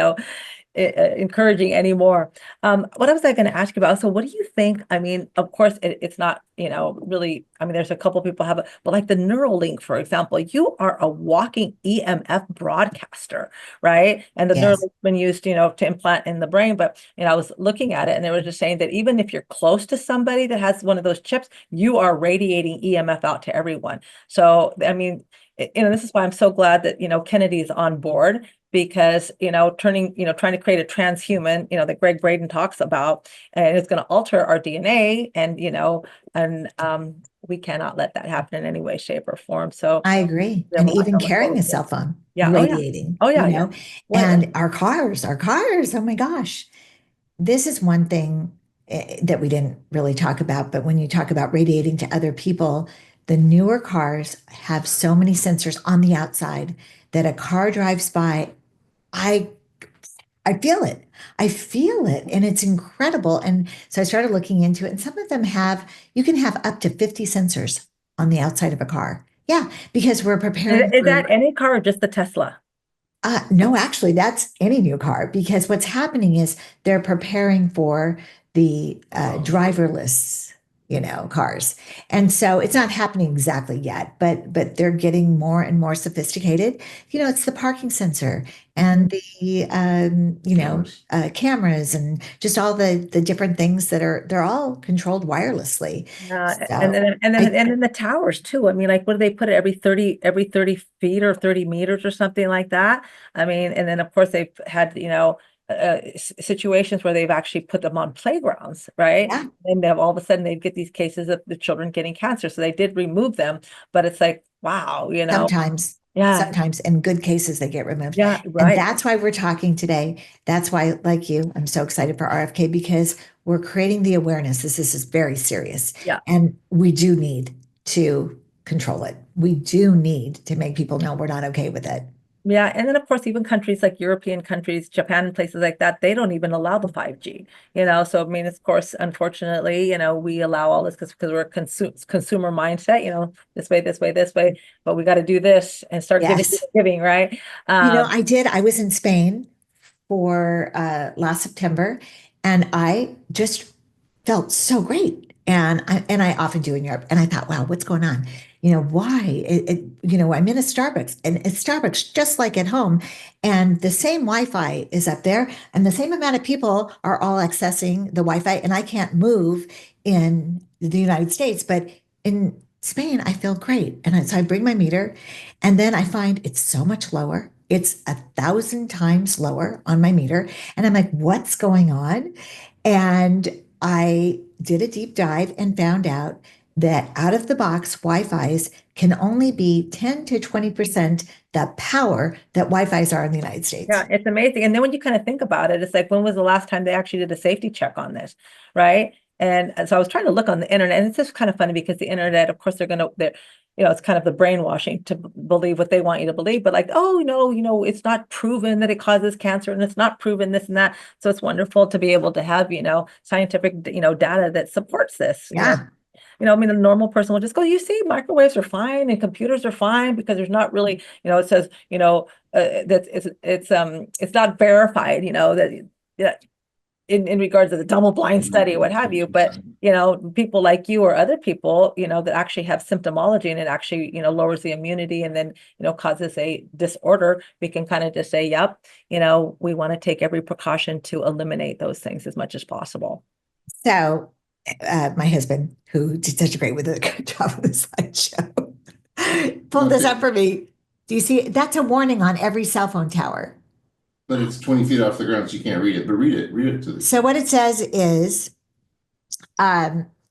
encouraging anymore. What was I going to ask you about? So what do you think? I mean, of course, it's not, really, I mean, there's a couple people have it, but like the Neuralink, for example, you are a walking EMF broadcaster, right? And the Yes. Neuralink's been used, to implant in the brain. But, I was looking at it and they were just saying that even if you're close to somebody that has one of those chips, you are radiating EMF out to everyone. So, I mean, this is why I'm so glad that, Kennedy is on board, because, trying to create a transhuman, that Greg Braden talks about, and it's going to alter our DNA, and, we cannot let that happen in any way, shape, or form. So I agree. we have And a lot even to look carrying forward a to. cell phone, Yeah. radiating, Oh yeah. you know, and our cars, oh my gosh. This is one thing that we didn't really talk about, but when you talk about radiating to other people, the newer cars have so many sensors on the outside that a car drives by, I feel it. I feel it, and it's incredible. And so I started looking into it, and some of them you can have up to 50 sensors on the outside of a car. Yeah, because we're preparing Is for, that any car or just the Tesla? no, actually, that's any new car, because what's happening is they're preparing for the driverless, cars. And so it's not happening exactly yet, but they're getting more and more sophisticated. It's the parking sensor and the cameras and just all the different things they're all controlled wirelessly. And So then the towers too. I mean, like, what do they put it every 30 feet or 30 meters or something like that? I mean, and then of course they've had, situations where they've actually put them on playgrounds, right? Yeah. And then all of a sudden they'd get these cases of the children getting cancer. So they did remove them, but it's like, wow, Sometimes in good cases they get removed. Yeah, And right. that's why we're talking today. That's why, like you, I'm so excited for RFK, because we're creating the awareness. This is very serious. Yeah. And we do need to control it. We do need to make people know we're not okay with it. Yeah. And then of course, even countries like European countries, Japan and places like that, they don't even allow the 5G, so I mean, of course, unfortunately, we allow all this because we're a consumer mindset, this way, but we got to do this and start giving, right? I was in Spain for last September, and I just felt so great. And I often do in Europe. And I thought, wow, what's going on? Why? I'm in a Starbucks, and it's Starbucks just like at home. And the same Wi-Fi is up there, and the same amount of people are all accessing the Wi-Fi. And I can't move in the United States, but in Spain, I feel great. And so I bring my meter, and then I find it's so much lower. It's 1,000 times lower on my meter. And I'm like, what's going on? And I did a deep dive and found out that out of the box Wi-Fi's can only be 10 to 20% the power that Wi-Fi's are in the United States. Yeah, it's amazing. And then when you kind of think about it, it's like, when was the last time they actually did a safety check on this, right? And so I was trying to look on the internet, and it's just kind of funny because the internet, of course, it's kind of the brainwashing to believe what they want you to believe, but like, oh, no, it's not proven that it causes cancer, and it's not proven this and that. So it's wonderful to be able to have, scientific, data that supports this. Yeah. I mean, a normal person will just go, you see, microwaves are fine and computers are fine, because there's not really, it says, that it's not verified, that in regards to the double blind study or what have you. But, people like you or other people, that actually have symptomology, and it actually, lowers the immunity, and then, causes a disorder, we can kind of just say, yep, we want to take every precaution to eliminate those things as much as possible. So, my husband, who did such a great job with the slideshow, pulled this up for me. Do you see? That's a warning on every cell phone tower. But it's 20 feet off the ground, so you can't read it, but read it to the. So what it says is,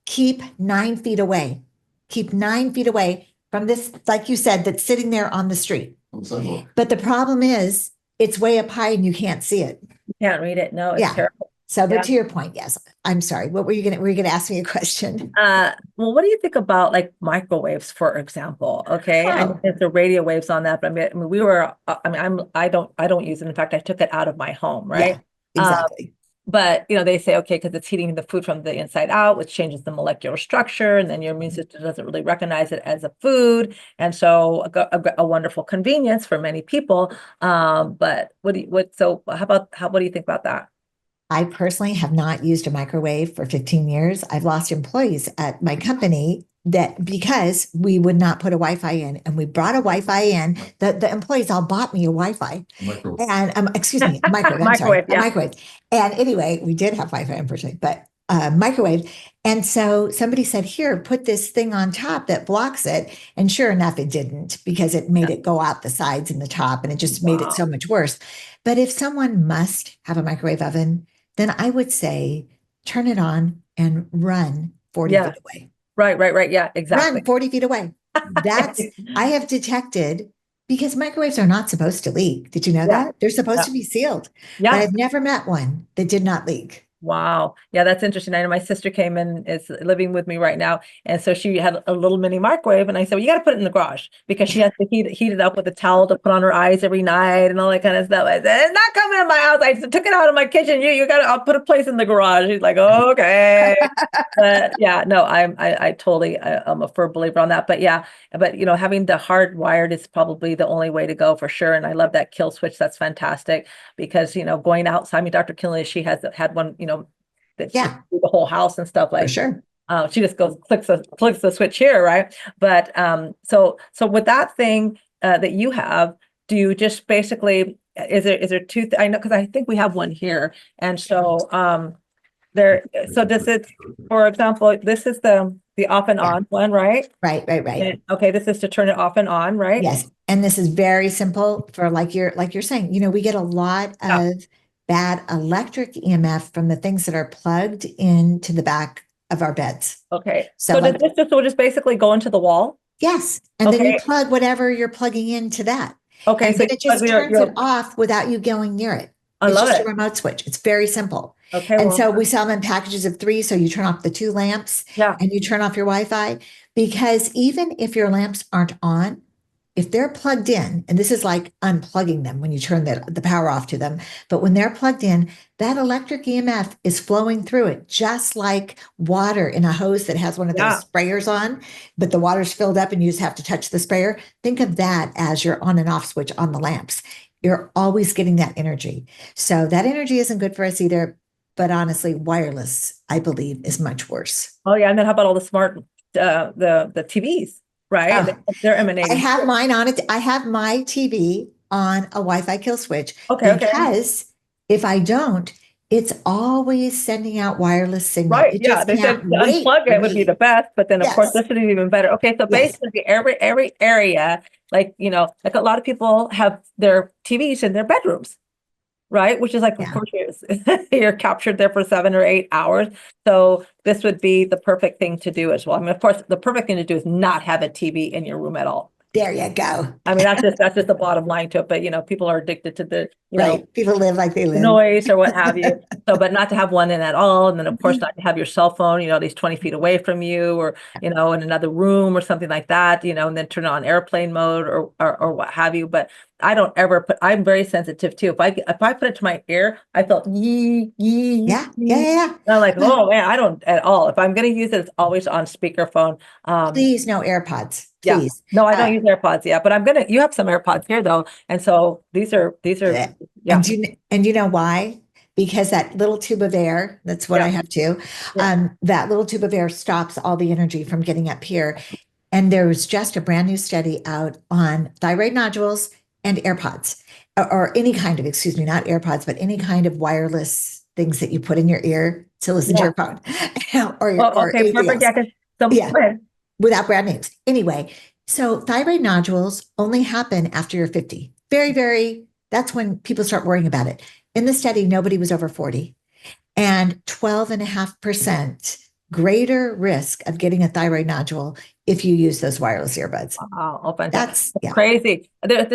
keep 9 feet away. Keep 9 feet away from this, like you said, that's sitting there on the street. On the sidewalk. But the problem is, it's way up high and you can't see it. You can't read it. No, it's Yeah. terrible. So, but Yeah. to your point, yes. I'm sorry. What were you gonna ask me a question? Well, what do you think about like microwaves, for example? Okay, I know Oh. there's the radio waves on that, but I mean, we were. I don't use it. In fact, I took it out of my home, right? Yeah, exactly. But they say, okay, because it's heating the food from the inside out, which changes the molecular structure, and then your immune system doesn't really recognize it as a food, and so a wonderful convenience for many people. But what do you think about that? I personally have not used a microwave for 15 years. I've lost employees at my company that because we would not put a Wi-Fi in, and we brought a Wi-Fi in, the employees all bought me a Wi-Fi and excuse me, a microwave. I'm sorry, Microwave, yeah. a microwave. And anyway, we did have Wi-Fi, unfortunately, but microwave. And so somebody said, "Here, put this thing on top that blocks it." And sure enough, it didn't, because it made it go out the sides and the top, and it just made it so much worse. But if someone must have a microwave oven, then I would say turn it on and run 40 Yeah. feet away. Right. Yeah, exactly. Run 40 feet away. That's, I have detected, because microwaves are not supposed to leak. Did you know Yeah. that? They're supposed Yeah. to be sealed. But Yeah. I've never met one that did not leak. Wow. Yeah, that's interesting. I know my sister came in, is living with me right now. And so she had a little mini microwave. And I said, well, you got to put it in the garage, because she has to heat it up with a towel to put on her eyes every night and all that kind of stuff. I said, it's not coming in my house. I took it out of my kitchen. I'll put a place in the garage. She's like, okay. But yeah, no, I totally, I'm a firm believer on that. But yeah, but having the hardwired is probably the only way to go for sure. And I love that kill switch. That's fantastic, because, going outside, I mean, Dr. Kinley, she has had one, that Yeah. the whole house and stuff, For like sure. she just goes clicks the switch here, right? But so with that thing that you have, do you just basically, is there two? I know, because I think we have one here, and so so this is, for example, this is the off and on one, right? Right. And, okay, this is to turn it off and on, right? Yes. And this is very simple for, like you're saying, we get a lot Yeah. of bad electric EMF from the things that are plugged into the back of our beds. Okay. So So like- does this just basically go into the wall? Yes. And then you Okay. plug whatever you're plugging into that. Okay, And so then it just you- turns you're- it off without you going near it. I It's love just it. a remote switch. It's very simple. Okay, And well, so we sell them in packages of 3. So you turn off the 2 lamps yeah. and you turn off your Wi-Fi, because even if your lamps aren't on, if they're plugged in, and this is like unplugging them when you turn the power off to them, but when they're plugged in, that electric EMF is flowing through it, just like water in a hose that has one of Yeah. those sprayers on, but the water's filled up and you just have to touch the sprayer. Think of that as your on and off switch on the lamps. You're always getting that energy. So that energy isn't good for us either. But honestly, wireless, I believe, is much worse. Oh yeah, and then how about all the smart the TVs, right? Oh. They're emanating. I have mine on it. I have my TV on a Wi-Fi kill switch. Okay. Because if I don't, it's always sending out wireless signal. Right. It Yeah. just They said can't to wait unplug for it would be me. the best, but then of course Yes. this is even better. Okay, so Yes. basically every area, like like a lot of people have their TVs in their bedrooms, right? Which is like, of Yeah. course, you're captured there for 7 or 8 hours. So this would be the perfect thing to do as well. I mean, of course, the perfect thing to do is not have a TV in your room at all. There you go. I mean, that's just the bottom line to it. But people are addicted to the Right. People live like they live. noise or what have you. So, but not to have one in at all. And then of course not to have your cell phone, at least 20 feet away from you, or, in another room or something like that, and then turn it on airplane mode or what have you. But I don't ever I'm very sensitive too. If I put it to my ear, I felt yee. Yeah. And I'm like, oh man, I don't at all. If I'm going to use it, it's always on speakerphone. Please, no AirPods. Yeah. Please. No, I don't use AirPods yet, but you have some AirPods here though. And so these are, Yeah. yeah. And you know why? Because that little tube of air, that's what Yeah. I have too. Yeah. That little tube of air stops all the energy from getting up here. And there was just a brand new study out on thyroid nodules and AirPods, or any kind of, excuse me, not AirPods, but any kind of wireless things that you put in your ear to listen to your phone or Okay, anything perfect. else. Yeah, 'cause- so Yeah. go ahead. Without brand names. Anyway, so thyroid nodules only happen after you're 50. Very, very, that's when people start worrying about it. In the study, nobody was over 40 and 12.5% greater risk of getting a thyroid nodule if you use those wireless earbuds. Wow, oh, fantastic. That's, yeah. Crazy.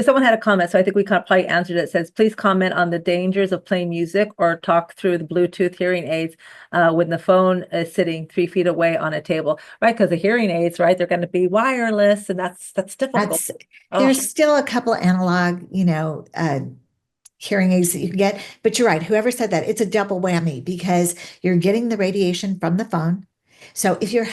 Someone had a comment, so I think we probably answered it. It says, please comment on the dangers of playing music or talk through the Bluetooth hearing aids when the phone is sitting 3 feet away on a table, right? Because the hearing aids, right, they're going to be wireless, and that's difficult. There's still a couple analog, hearing aids that you can get, but you're right. Whoever said that, it's a double whammy because you're getting the radiation from the phone. So if you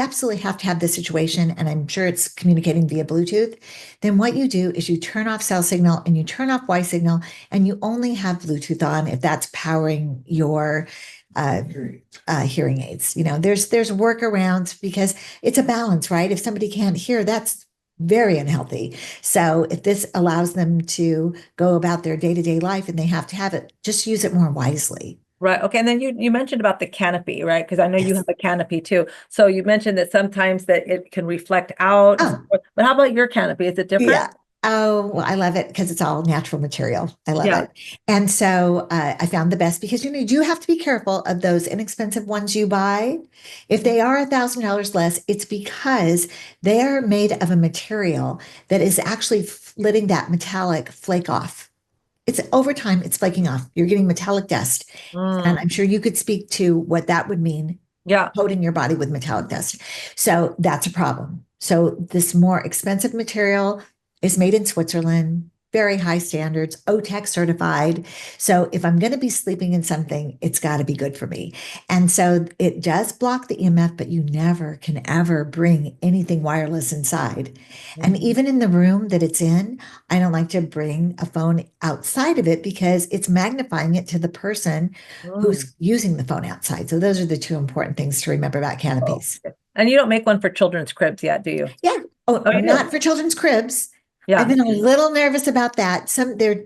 absolutely have to have this situation, and I'm sure it's communicating via Bluetooth, then what you do is you turn off cell signal and you turn off Y signal, and you only have Bluetooth on if that's powering your hearing aids. There's workarounds because it's a balance, right? If somebody can't hear, that's very unhealthy. So if this allows them to go about their day-to-day life and they have to have it, just use it more wisely. Right. Okay. And then you mentioned about the canopy, right? Because I know you Yes. have a canopy too. So you mentioned that sometimes that it can reflect out. Oh. But how about your canopy? Is it different? Yeah. Oh, well, I love it because it's all natural material. I love Yeah. it. And so I found the best because, you do have to be careful of those inexpensive ones you buy. If they are $1,000 less, it's because they are made of a material that is actually letting that metallic flake off. It's over time, it's flaking off. You're getting metallic dust. And I'm sure you could speak to what that would mean. Yeah. Coating your body with metallic dust. So that's a problem. So this more expensive material is made in Switzerland, very high standards, OTEC certified. So if I'm going to be sleeping in something, it's got to be good for me. And so it does block the EMF, but you never can ever bring anything wireless inside. And even in the room that it's in, I don't like to bring a phone outside of it because it's magnifying it to the person who's using the phone outside. So those are the two important things to remember about canopies. And you don't make one for children's cribs yet, do you? Yeah. Oh, you not do? for children's cribs. Yeah. I've been a little nervous about that.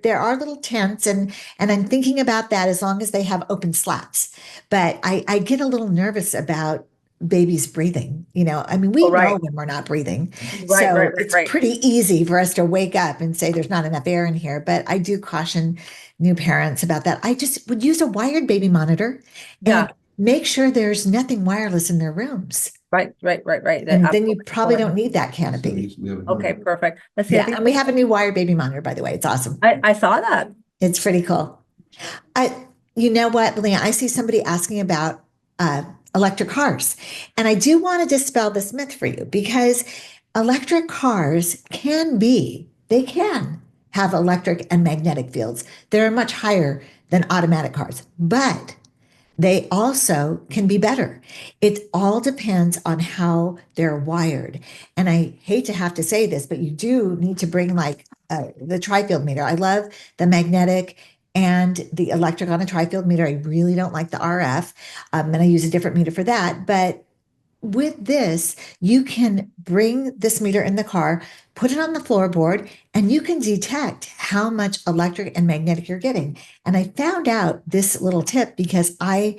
There are little tents and I'm thinking about that as long as they have open slats. But I get a little nervous about babies breathing. I mean, we know when we're not breathing. So it's pretty easy for us to wake up and say there's not enough air in here. But I do caution new parents about that. I just would use a wired baby monitor and make sure there's nothing wireless in their rooms. Right. And then you probably don't need that canopy. Okay, perfect. Let's see. Yeah, and we have a new wired baby monitor, by the way. It's awesome. I saw that. It's pretty cool. You know what, Liliana? I see somebody asking about electric cars. And I do want to dispel this myth for you because electric cars they can have electric and magnetic fields. They're much higher than automatic cars, but they also can be better. It all depends on how they're wired. And I hate to have to say this, but you do need to bring the tri-field meter. I love the magnetic and the electric on a tri-field meter. I really don't like the RF. And I use a different meter for that. But with this, you can bring this meter in the car, put it on the floorboard, and you can detect how much electric and magnetic you're getting. And I found out this little tip because my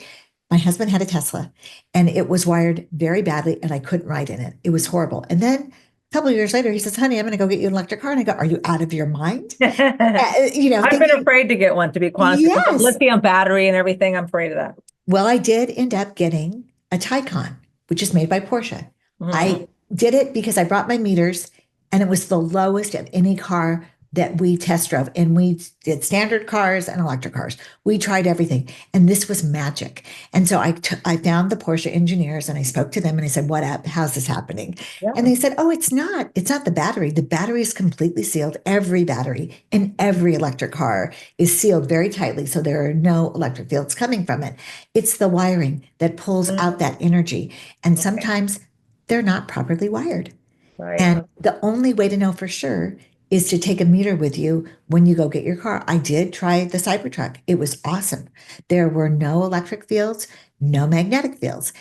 husband had a Tesla and it was wired very badly and I couldn't ride in it. It was horrible. And then a couple of years later, he says, honey, I'm going to go get you an electric car. And I go, are you out of your mind? I've been afraid to get one, to be honest. Yes. Lithium battery and everything. I'm afraid of that. Well, I did end up getting a Taycan, which is made by Porsche. I did it because I brought my meters and it was the lowest of any car that we test drove. And we did standard cars and electric cars. We tried everything. And this was magic. And so I found the Porsche engineers and I spoke to them and I said, what up? How's this happening? Yeah. And they said, oh, it's not the battery. The battery is completely sealed. Every battery in every electric car is sealed very tightly. So there are no electric fields coming from it. It's the wiring that pulls out that energy. And sometimes they're not properly wired. Right. And the only way to know for sure is to take a meter with you when you go get your car. I did try the Cybertruck. It was awesome. There were no electric fields, no magnetic fields.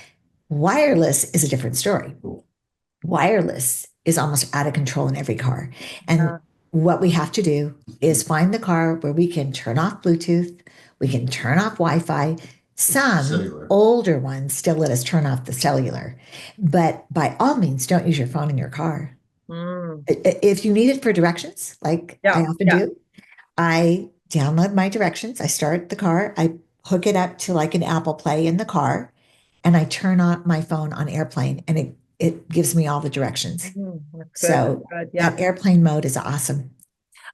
Wireless is a different story. Wireless is almost out of control in every car. And what we have to do is find the car where we can turn off Bluetooth, we can turn off Wi-Fi. Some Cellular. older ones still let us turn off the cellular, but by all means, don't use your phone in your car. Mm, If you need it for directions, like I yeah, often yeah. do, I download my directions. I start the car, I hook it up to like an Apple Play in the car, and I turn on my phone on airplane, and it gives me all the directions. That's good. So Good. Yeah. that airplane mode is awesome.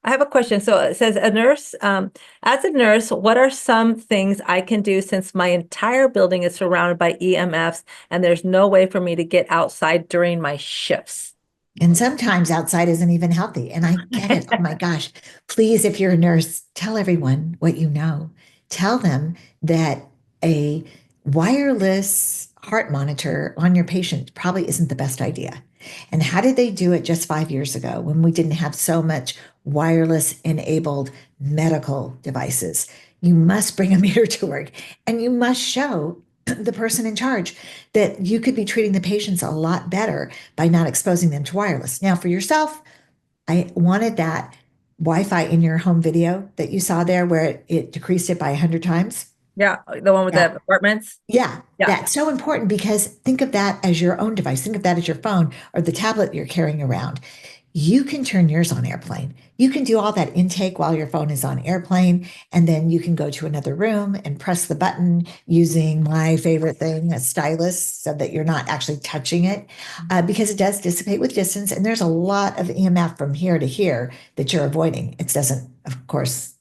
I have a question. So it says a nurse, as a nurse, what are some things I can do since my entire building is surrounded by EMFs and there's no way for me to get outside during my shifts? And sometimes outside isn't even healthy. And I get it. Oh my gosh. Please, if you're a nurse, tell everyone what you know. Tell them that a wireless heart monitor on your patient probably isn't the best idea. And how did they do it just 5 years ago when we didn't have so much wireless enabled medical devices? You must bring a meter to work and you must show the person in charge that you could be treating the patients a lot better by not exposing them to wireless. Now, for yourself, I wanted that Wi-Fi in your home video that you saw there where it decreased it by 100 times. Yeah, the one with Yeah. the apartments. Yeah, Yeah. that's so important because think of that as your own device. Think of that as your phone or the tablet you're carrying around. You can turn yours on airplane. You can do all that intake while your phone is on airplane, and then you can go to another room and press the button using my favorite thing, a stylus, so that you're not actually touching it, because it does dissipate with distance. And there's a lot of EMF from here to here that you're avoiding. It doesn't, of course,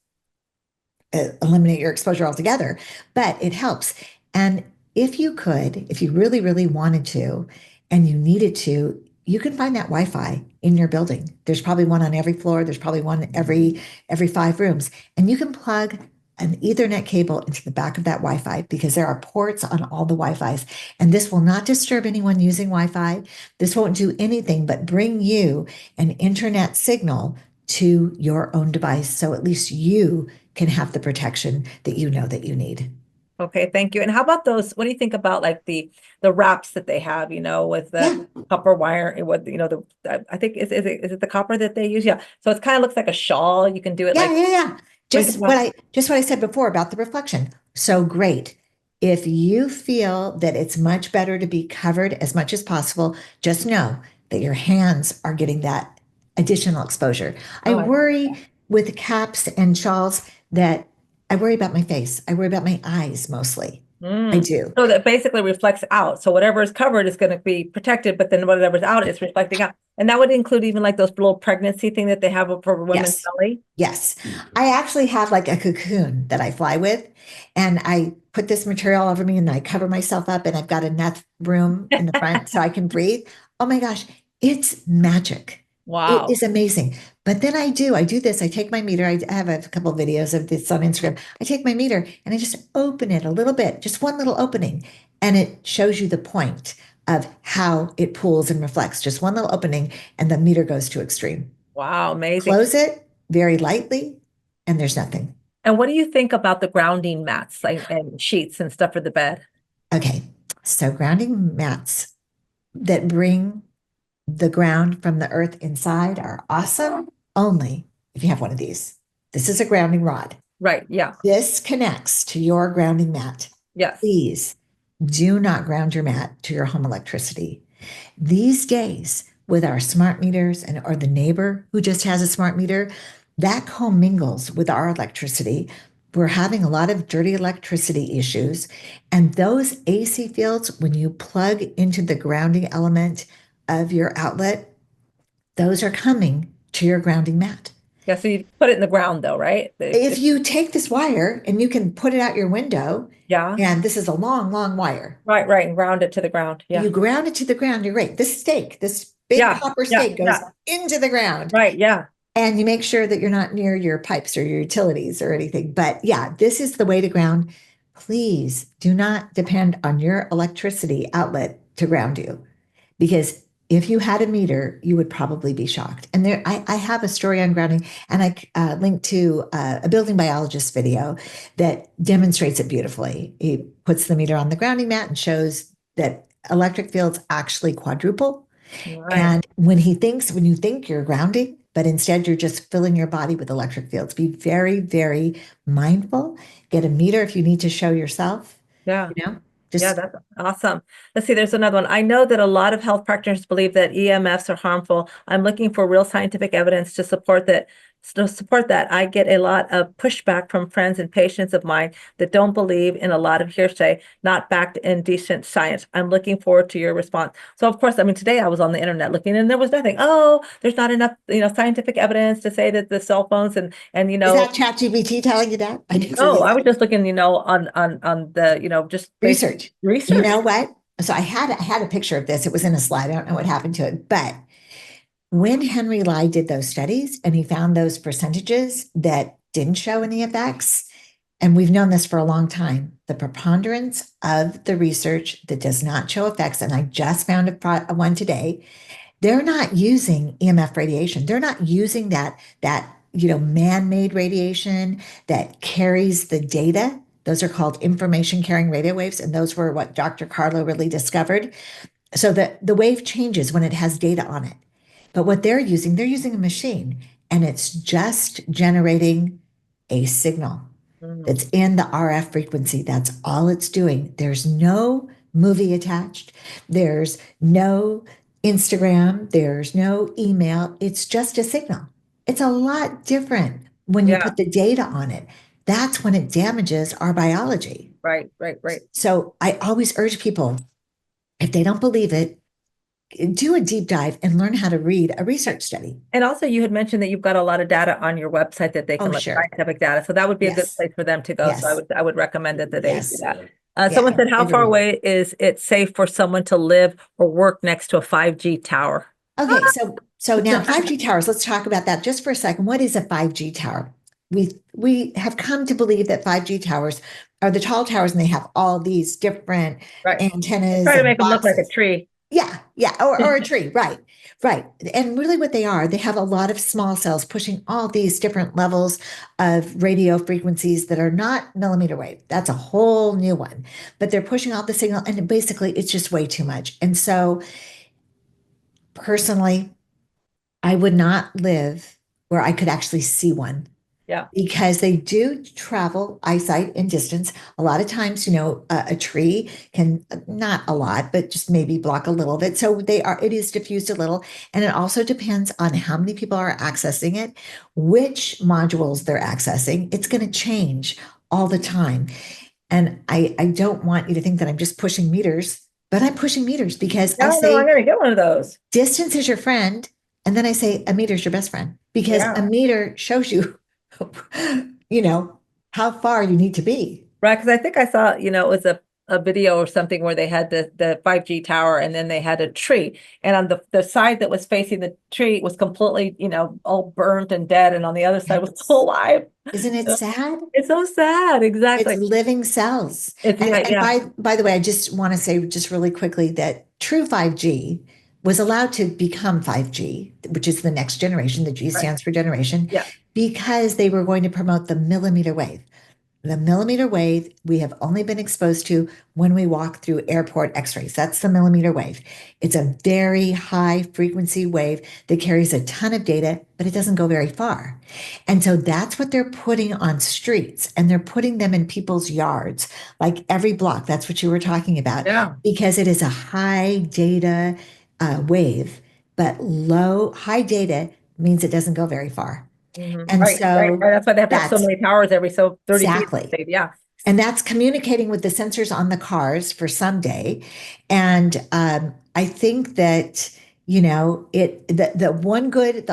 eliminate your exposure altogether, but it helps. And if you could, if you really, really wanted to, and you needed to, you can find that Wi-Fi in your building. There's probably one on every floor. There's probably one every 5 rooms, and you can plug an Ethernet cable into the back of that Wi-Fi because there are ports on all the Wi-Fis, and this will not disturb anyone using Wi-Fi. This won't do anything but bring you an internet signal to your own device, so at least you can have the protection that you know that you need. Okay, thank you. And how about those, what do you think about like the wraps that they have, with the copper wire, with, I think, is it the copper that they use? Yeah. So it kind of looks like a shawl. You can do it Yeah, like. yeah. Just What what I said before about the reflection. So great. If you feel that it's much better to be covered as much as possible, just know that your hands are getting that additional exposure. I worry with caps and shawls that I worry about my face. I worry about my eyes mostly. I do. So that basically reflects out. So whatever is covered is going to be protected, but then whatever's out is reflecting out. And that would include even like those little pregnancy thing that they have for women's belly. Yes. I actually have like a cocoon that I fly with, and I put this material over me and I cover myself up, and I've got enough room in the front so I can breathe. Oh my gosh, it's magic. Wow. It is amazing. But then I do this. I take my meter. I have a couple of videos of this on Instagram. I take my meter and I just open it a little bit, just one little opening, and it shows you the point of how it pools and reflects. Just one little opening, and the meter goes to extreme. Wow, amazing. Close it very lightly, and there's nothing. And what do you think about the grounding mats and sheets and stuff for the bed? Okay, so grounding mats that bring the ground from the earth inside are awesome only if you have one of these. This is a grounding rod. Right, yeah. This connects to your grounding mat. Yes. Please do not ground your mat to your home electricity. These days, with our smart meters or the neighbor who just has a smart meter, that commingles with our electricity. We're having a lot of dirty electricity issues. And those AC fields, when you plug into the grounding element of your outlet, those are coming to your grounding mat. Yeah, so you put it in the ground though, right? If you take this wire and you can put it out your window, yeah, and this is a long, long wire. Right, and ground it to the ground. Yeah. You ground it to the ground, you're right. This stake, this big copper stake goes into the ground. Right, yeah. And you make sure that you're not near your pipes or your utilities or anything. But yeah, this is the way to ground. Please do not depend on your electricity outlet to ground you, because if you had a meter, you would probably be shocked. And I have a story on grounding, and I linked to a building biologist video that demonstrates it beautifully. He puts the meter on the grounding mat and shows that electric fields actually quadruple. Right. And when you think you're grounding, but instead you're just filling your body with electric fields. Be very, very mindful. Get a meter if you need to show yourself, Yeah. you know, Yeah, just that's awesome. Let's see, there's another one. I know that a lot of health practitioners believe that EMFs are harmful. I'm looking for real scientific evidence to support that. I get a lot of pushback from friends and patients of mine that don't believe in a lot of hearsay, not backed in decent science. I'm looking forward to your response. So of course, I mean, today I was on the internet looking and there was nothing. Oh, there's not enough, scientific evidence to say that the cell phones and is that ChatGPT telling you that? no, I was just looking, on the, just basic Research. research. You know what? So I had a picture of this. It was in a slide. I don't know what happened to it, but when Henry Lai did those studies and he found those percentages that didn't show any effects, and we've known this for a long time, the preponderance of the research that does not show effects, and I just found one today, they're not using EMF radiation. They're not using that man-made radiation that carries the data. Those are called information carrying radio waves, and those were what Dr. Carlo really discovered. So the wave changes when it has data on it. But what they're using a machine, and it's just generating a signal that's in the RF frequency. That's all it's doing. There's no movie attached. There's no Instagram. There's no email. It's just a signal. It's a lot different when you put the data on it. That's when it damages our biology. Right. So I always urge people, if they don't believe it, do a deep dive and learn how to read a research study. And also you had mentioned that you've got a lot of data on your website that they can look sure. scientific data. So that would be a good Yes. place for them to go. Yes. So I would recommend that they do Yes. that. Someone said, how far away is it safe for someone to live or work next to a 5G tower? Okay, so now 5G towers, let's talk about that just for a second. What is a 5G tower? We have come to believe that 5G towers are the tall towers and they have all these different antennas. Try to and make them look like a boxes. tree. Yeah, or a tree, right. And really what they have a lot of small cells pushing all these different levels of radio frequencies that are not millimeter wave. That's a whole new one, but they're pushing all the signal and basically it's just way too much. And so personally, I would not live where I could actually see one. Yeah. Because they do travel eyesight and distance. A lot of times, a tree can, not a lot, but just maybe block a little bit. So it is diffused a little. And it also depends on how many people are accessing it, which modules they're accessing. It's going to change all the time. And I don't want you to think that I'm just pushing meters, but I'm pushing meters because I say, I'm going to get one of those. Distance is your friend. And then I say a meter is your best friend because a meter shows you how far you need to be. Right. Because I think I saw, it was a video or something where they had the 5G tower and then they had a tree. And on the side that was facing the tree was completely, all burnt and dead. And on the other side was still alive. Isn't it sad? It's so sad. Exactly. It's living cells. And by the way, I just want to say just really quickly that true 5G was allowed to become 5G, which is the next generation. The G stands for generation, because they were going to promote the millimeter wave. The millimeter wave we have only been exposed to when we walk through airport x-rays. That's the millimeter wave. It's a very high frequency wave that carries a ton of data, but it doesn't go very far. And so that's what they're putting on streets, and they're putting them in people's yards, like every block. That's what you were talking about. Yeah. Because it is a high data wave, but high data means it doesn't go very far. Mm-hmm. And right. That's why they have to have so many towers every 30 exactly. feet. Yeah. And that's communicating with the sensors on the cars for someday. And I think that, the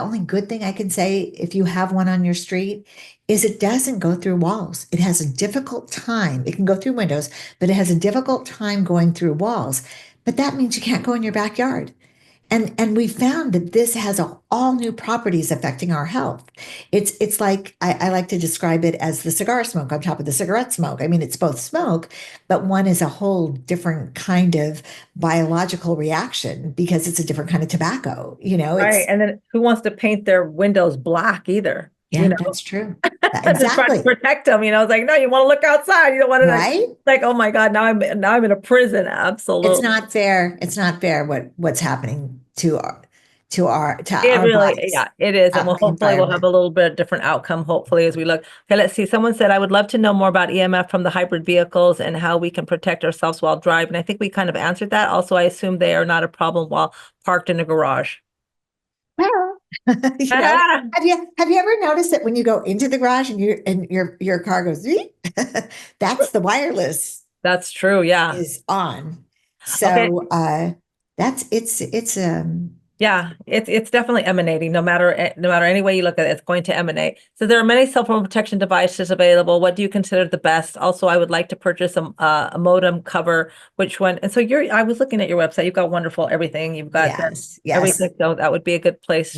only good thing I can say, if you have one on your street, is it doesn't go through walls. It has a difficult time. It can go through windows, but it has a difficult time going through walls. But that means you can't go in your backyard. And we found that this has all new properties affecting our health. It's like, I like to describe it as the cigar smoke on top of the cigarette smoke. I mean, it's both smoke, but one is a whole different kind of biological reaction because it's a different kind of tobacco, Right. And then who wants to paint their windows black either? Yeah, that's true. Exactly. Just trying to protect them. It's like, no, you want to look outside. You don't want to like, oh my God, now I'm in a prison. Absolutely. It's not fair. It's not fair what's happening to to our bodies. Yeah, it is. And hopefully we'll have a little bit different outcome, hopefully, as we look. Okay, let's see. Someone said, I would love to know more about EMF from the hybrid vehicles and how we can protect ourselves while driving. I think we kind of answered that. Also, I assume they are not a problem while parked in a garage. You know, have you ever noticed that when you go into the garage and your car goes, that's the wireless That's true. Yeah. is on. So yeah, it's definitely emanating. No matter any way you look at it, it's going to emanate. So there are many cell phone protection devices available. What do you consider the best? Also, I would like to purchase a modem cover. Which one? And so I was looking at your website. You've got wonderful everything. You've got everything. So that would be a good place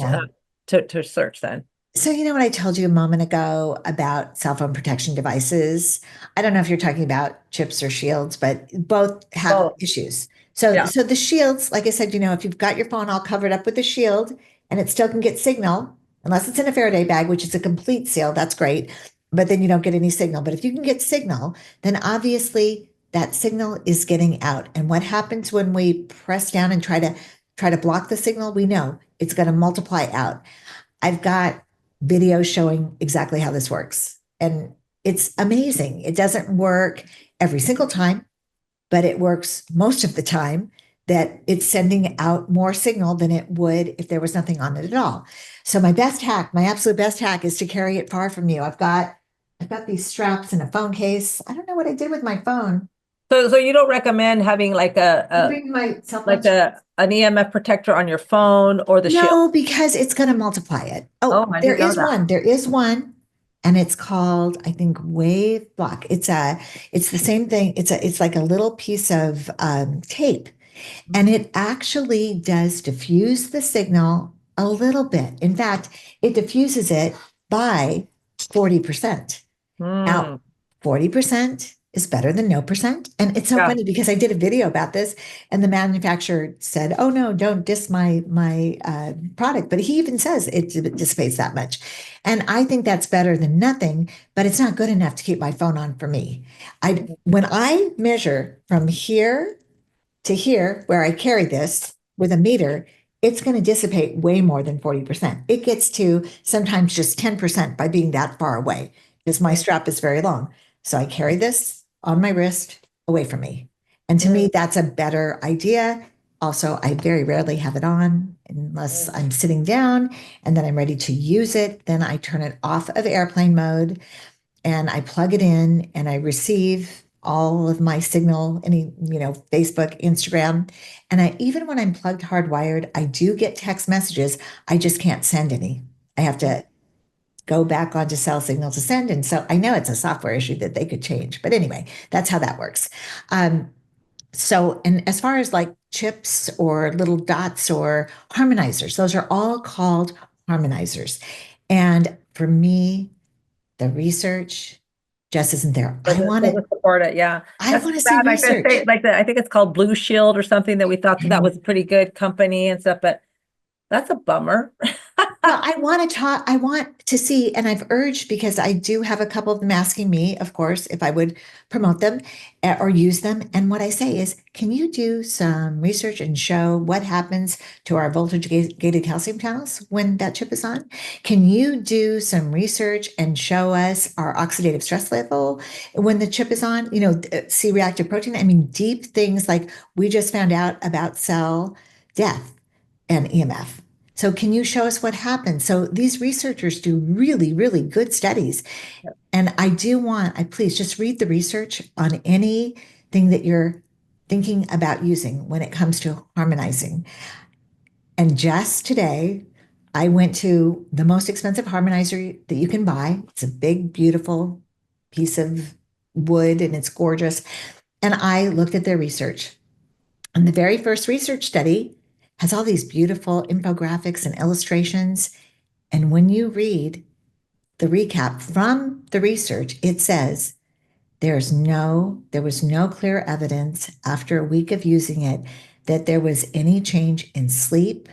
to search then. So you know what I told you a moment ago about cell phone protection devices? I don't know if you're talking about chips or shields, but both have issues. So the shields, like I said, you know, if you've got your phone all covered up with a shield and it still can get signal, unless it's in a Faraday bag, which is a complete seal, that's great. But then you don't get any signal. But if you can get signal, then obviously that signal is getting out. And what happens when we press down and try to block the signal? We know it's going to multiply out. I've got videos showing exactly how this works. And it's amazing. It doesn't work every single time, but it works most of the time that it's sending out more signal than it would if there was nothing on it at all. So my absolute best hack is to carry it far from you. I've got these straps in a phone case. I don't know what I did with my phone. So you don't recommend having like an EMF protector on your phone or the shield? No, because it's going to multiply it. There is one. And it's called, I think, Wave Block. It's the same thing. It's like a little piece of tape, and it actually does diffuse the signal a little bit. In fact, it diffuses it by 40%. Now, 40% is better than no percent. And it's so funny because I did a video about this and the manufacturer said, oh no, don't diss my product. But he even says it dissipates that much. And I think that's better than nothing, but it's not good enough to keep my phone on for me. When I measure from here to here, where I carry this with a meter, it's going to dissipate way more than 40%. It gets to sometimes just 10% by being that far away because my strap is very long. So I carry this on my wrist away from me. And to me, that's a better idea. Also, I very rarely have it on unless I'm sitting down and then I'm ready to use it. Then I turn it off of airplane mode and I plug it in and I receive all of my signal, Facebook, Instagram. And even when I'm plugged hardwired, I do get text messages. I just can't send any. I have to go back onto cell signal to send. And so I know it's a software issue that they could change. But anyway, that's how that works. And as far as like chips or little dots or harmonizers, those are all called harmonizers. And for me, the research just isn't there. I want to support it. Yeah. I want to see research. I think it's called Blue Shield or something that we thought that was a pretty good company and stuff, but that's a bummer. Well, I want to see, and I've urged because I do have a couple of them asking me, of course, if I would promote them or use them. And what I say is, can you do some research and show what happens to our voltage gated calcium channels when that chip is on? Can you do some research and show us our oxidative stress level when the chip is on? C-reactive protein. I mean, deep things like we just found out about cell death and EMF. So can you show us what happens? So these researchers do really, really good studies. And please just read the research on anything that you're thinking about using when it comes to harmonizing. And just today, I went to the most expensive harmonizer that you can buy. It's a big, beautiful piece of wood and it's gorgeous. And I looked at their research. And the very first research study has all these beautiful infographics and illustrations. And when you read the recap from the research, it says there was no clear evidence after a week of using it that there was any change in sleep,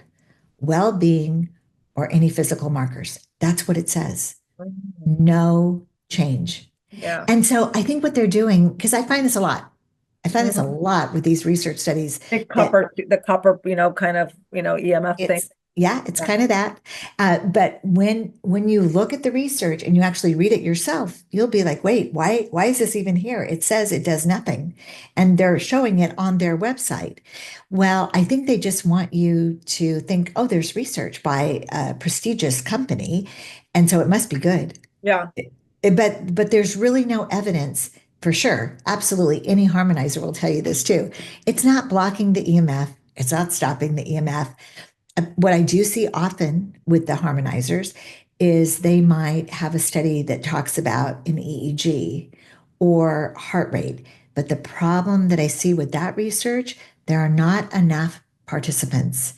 well-being, or any physical markers. That's what it says. No change. Yeah. And so I think what they're doing, because I find this a lot. I find this a lot with these research studies. The copper, kind of, EMF thing. Yeah, it's kind of that. But when you look at the research and you actually read it yourself, you'll be like, wait, why is this even here? It says it does nothing. And they're showing it on their website. Well, I think they just want you to think, oh, there's research by a prestigious company, and so it must be good. Yeah. But there's really no evidence for sure. Absolutely. Any harmonizer will tell you this too. It's not blocking the EMF. It's not stopping the EMF. What I do see often with the harmonizers is they might have a study that talks about an EEG or heart rate. But the problem that I see with that research, there are not enough participants.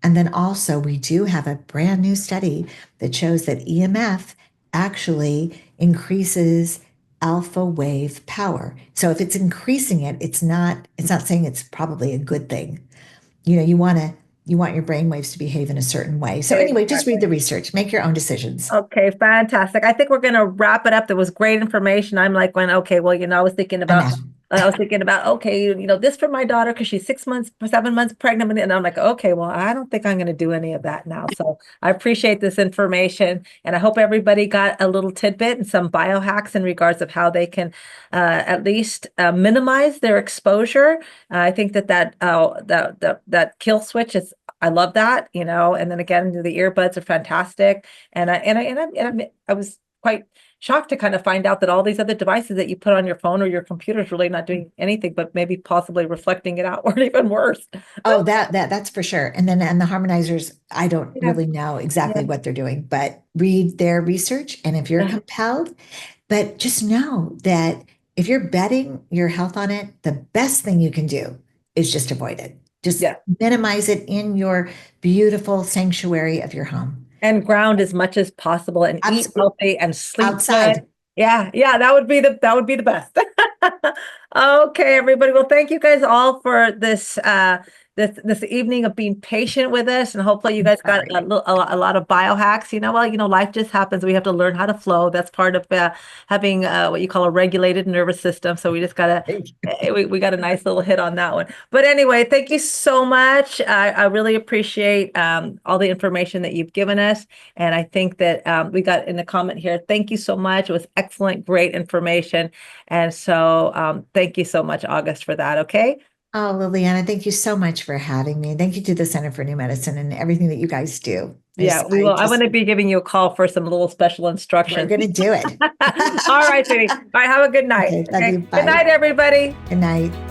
And then also, we do have a brand new study that shows that EMF actually increases alpha wave power. So if it's increasing it, it's not saying it's probably a good thing. You want your brain waves to behave in a certain way. So anyway, just read the research, make your own decisions. Okay, fantastic. I think we're going to wrap it up. There was great information. I'm like, okay, well, I was thinking about, okay, this for my daughter because she's 7 months pregnant. And I'm like, okay, well, I don't think I'm going to do any of that now. So I appreciate this information. And I hope everybody got a little tidbit and some biohacks in regards of how they can at least minimize their exposure. I think that kill switch is, I love that, and then again, the earbuds are fantastic. And I was quite shocked to kind of find out that all these other devices that you put on your phone or your computer is really not doing anything, but maybe possibly reflecting it out, or even worse. Oh, that's for sure. And the harmonizers, I don't really know exactly Yeah. what they're doing, but read their research. And if you're compelled, but just know that if you're betting your health on it, the best thing you can do is just avoid it. Just minimize it in your beautiful sanctuary of your home. And ground as much as possible and eat healthy and sleep outside. good. Yeah, that would be the best. Okay, everybody. Well, thank you guys all for this this evening of being patient with us, and hopefully you guys got a lot of biohacks. Life just happens. We have to learn how to flow. That's part of having what you call a regulated nervous system. So we just we got a nice little hit on that one. But anyway, thank you so much. I really appreciate all the information that you've given us, and I think that we got in the comment here. Thank you so much. It was excellent, great information, and so thank you so much, August, for that. Okay. Oh, Liliana, thank you so much for having me. Thank you to the Center for New Medicine and everything that you guys do. Yeah, we will. I'm going to be giving you a call for some little special instructions. We're going to do it. All right, sweetie. All right, have a good night. Okay, love you. Bye. Good night, everybody. Good night.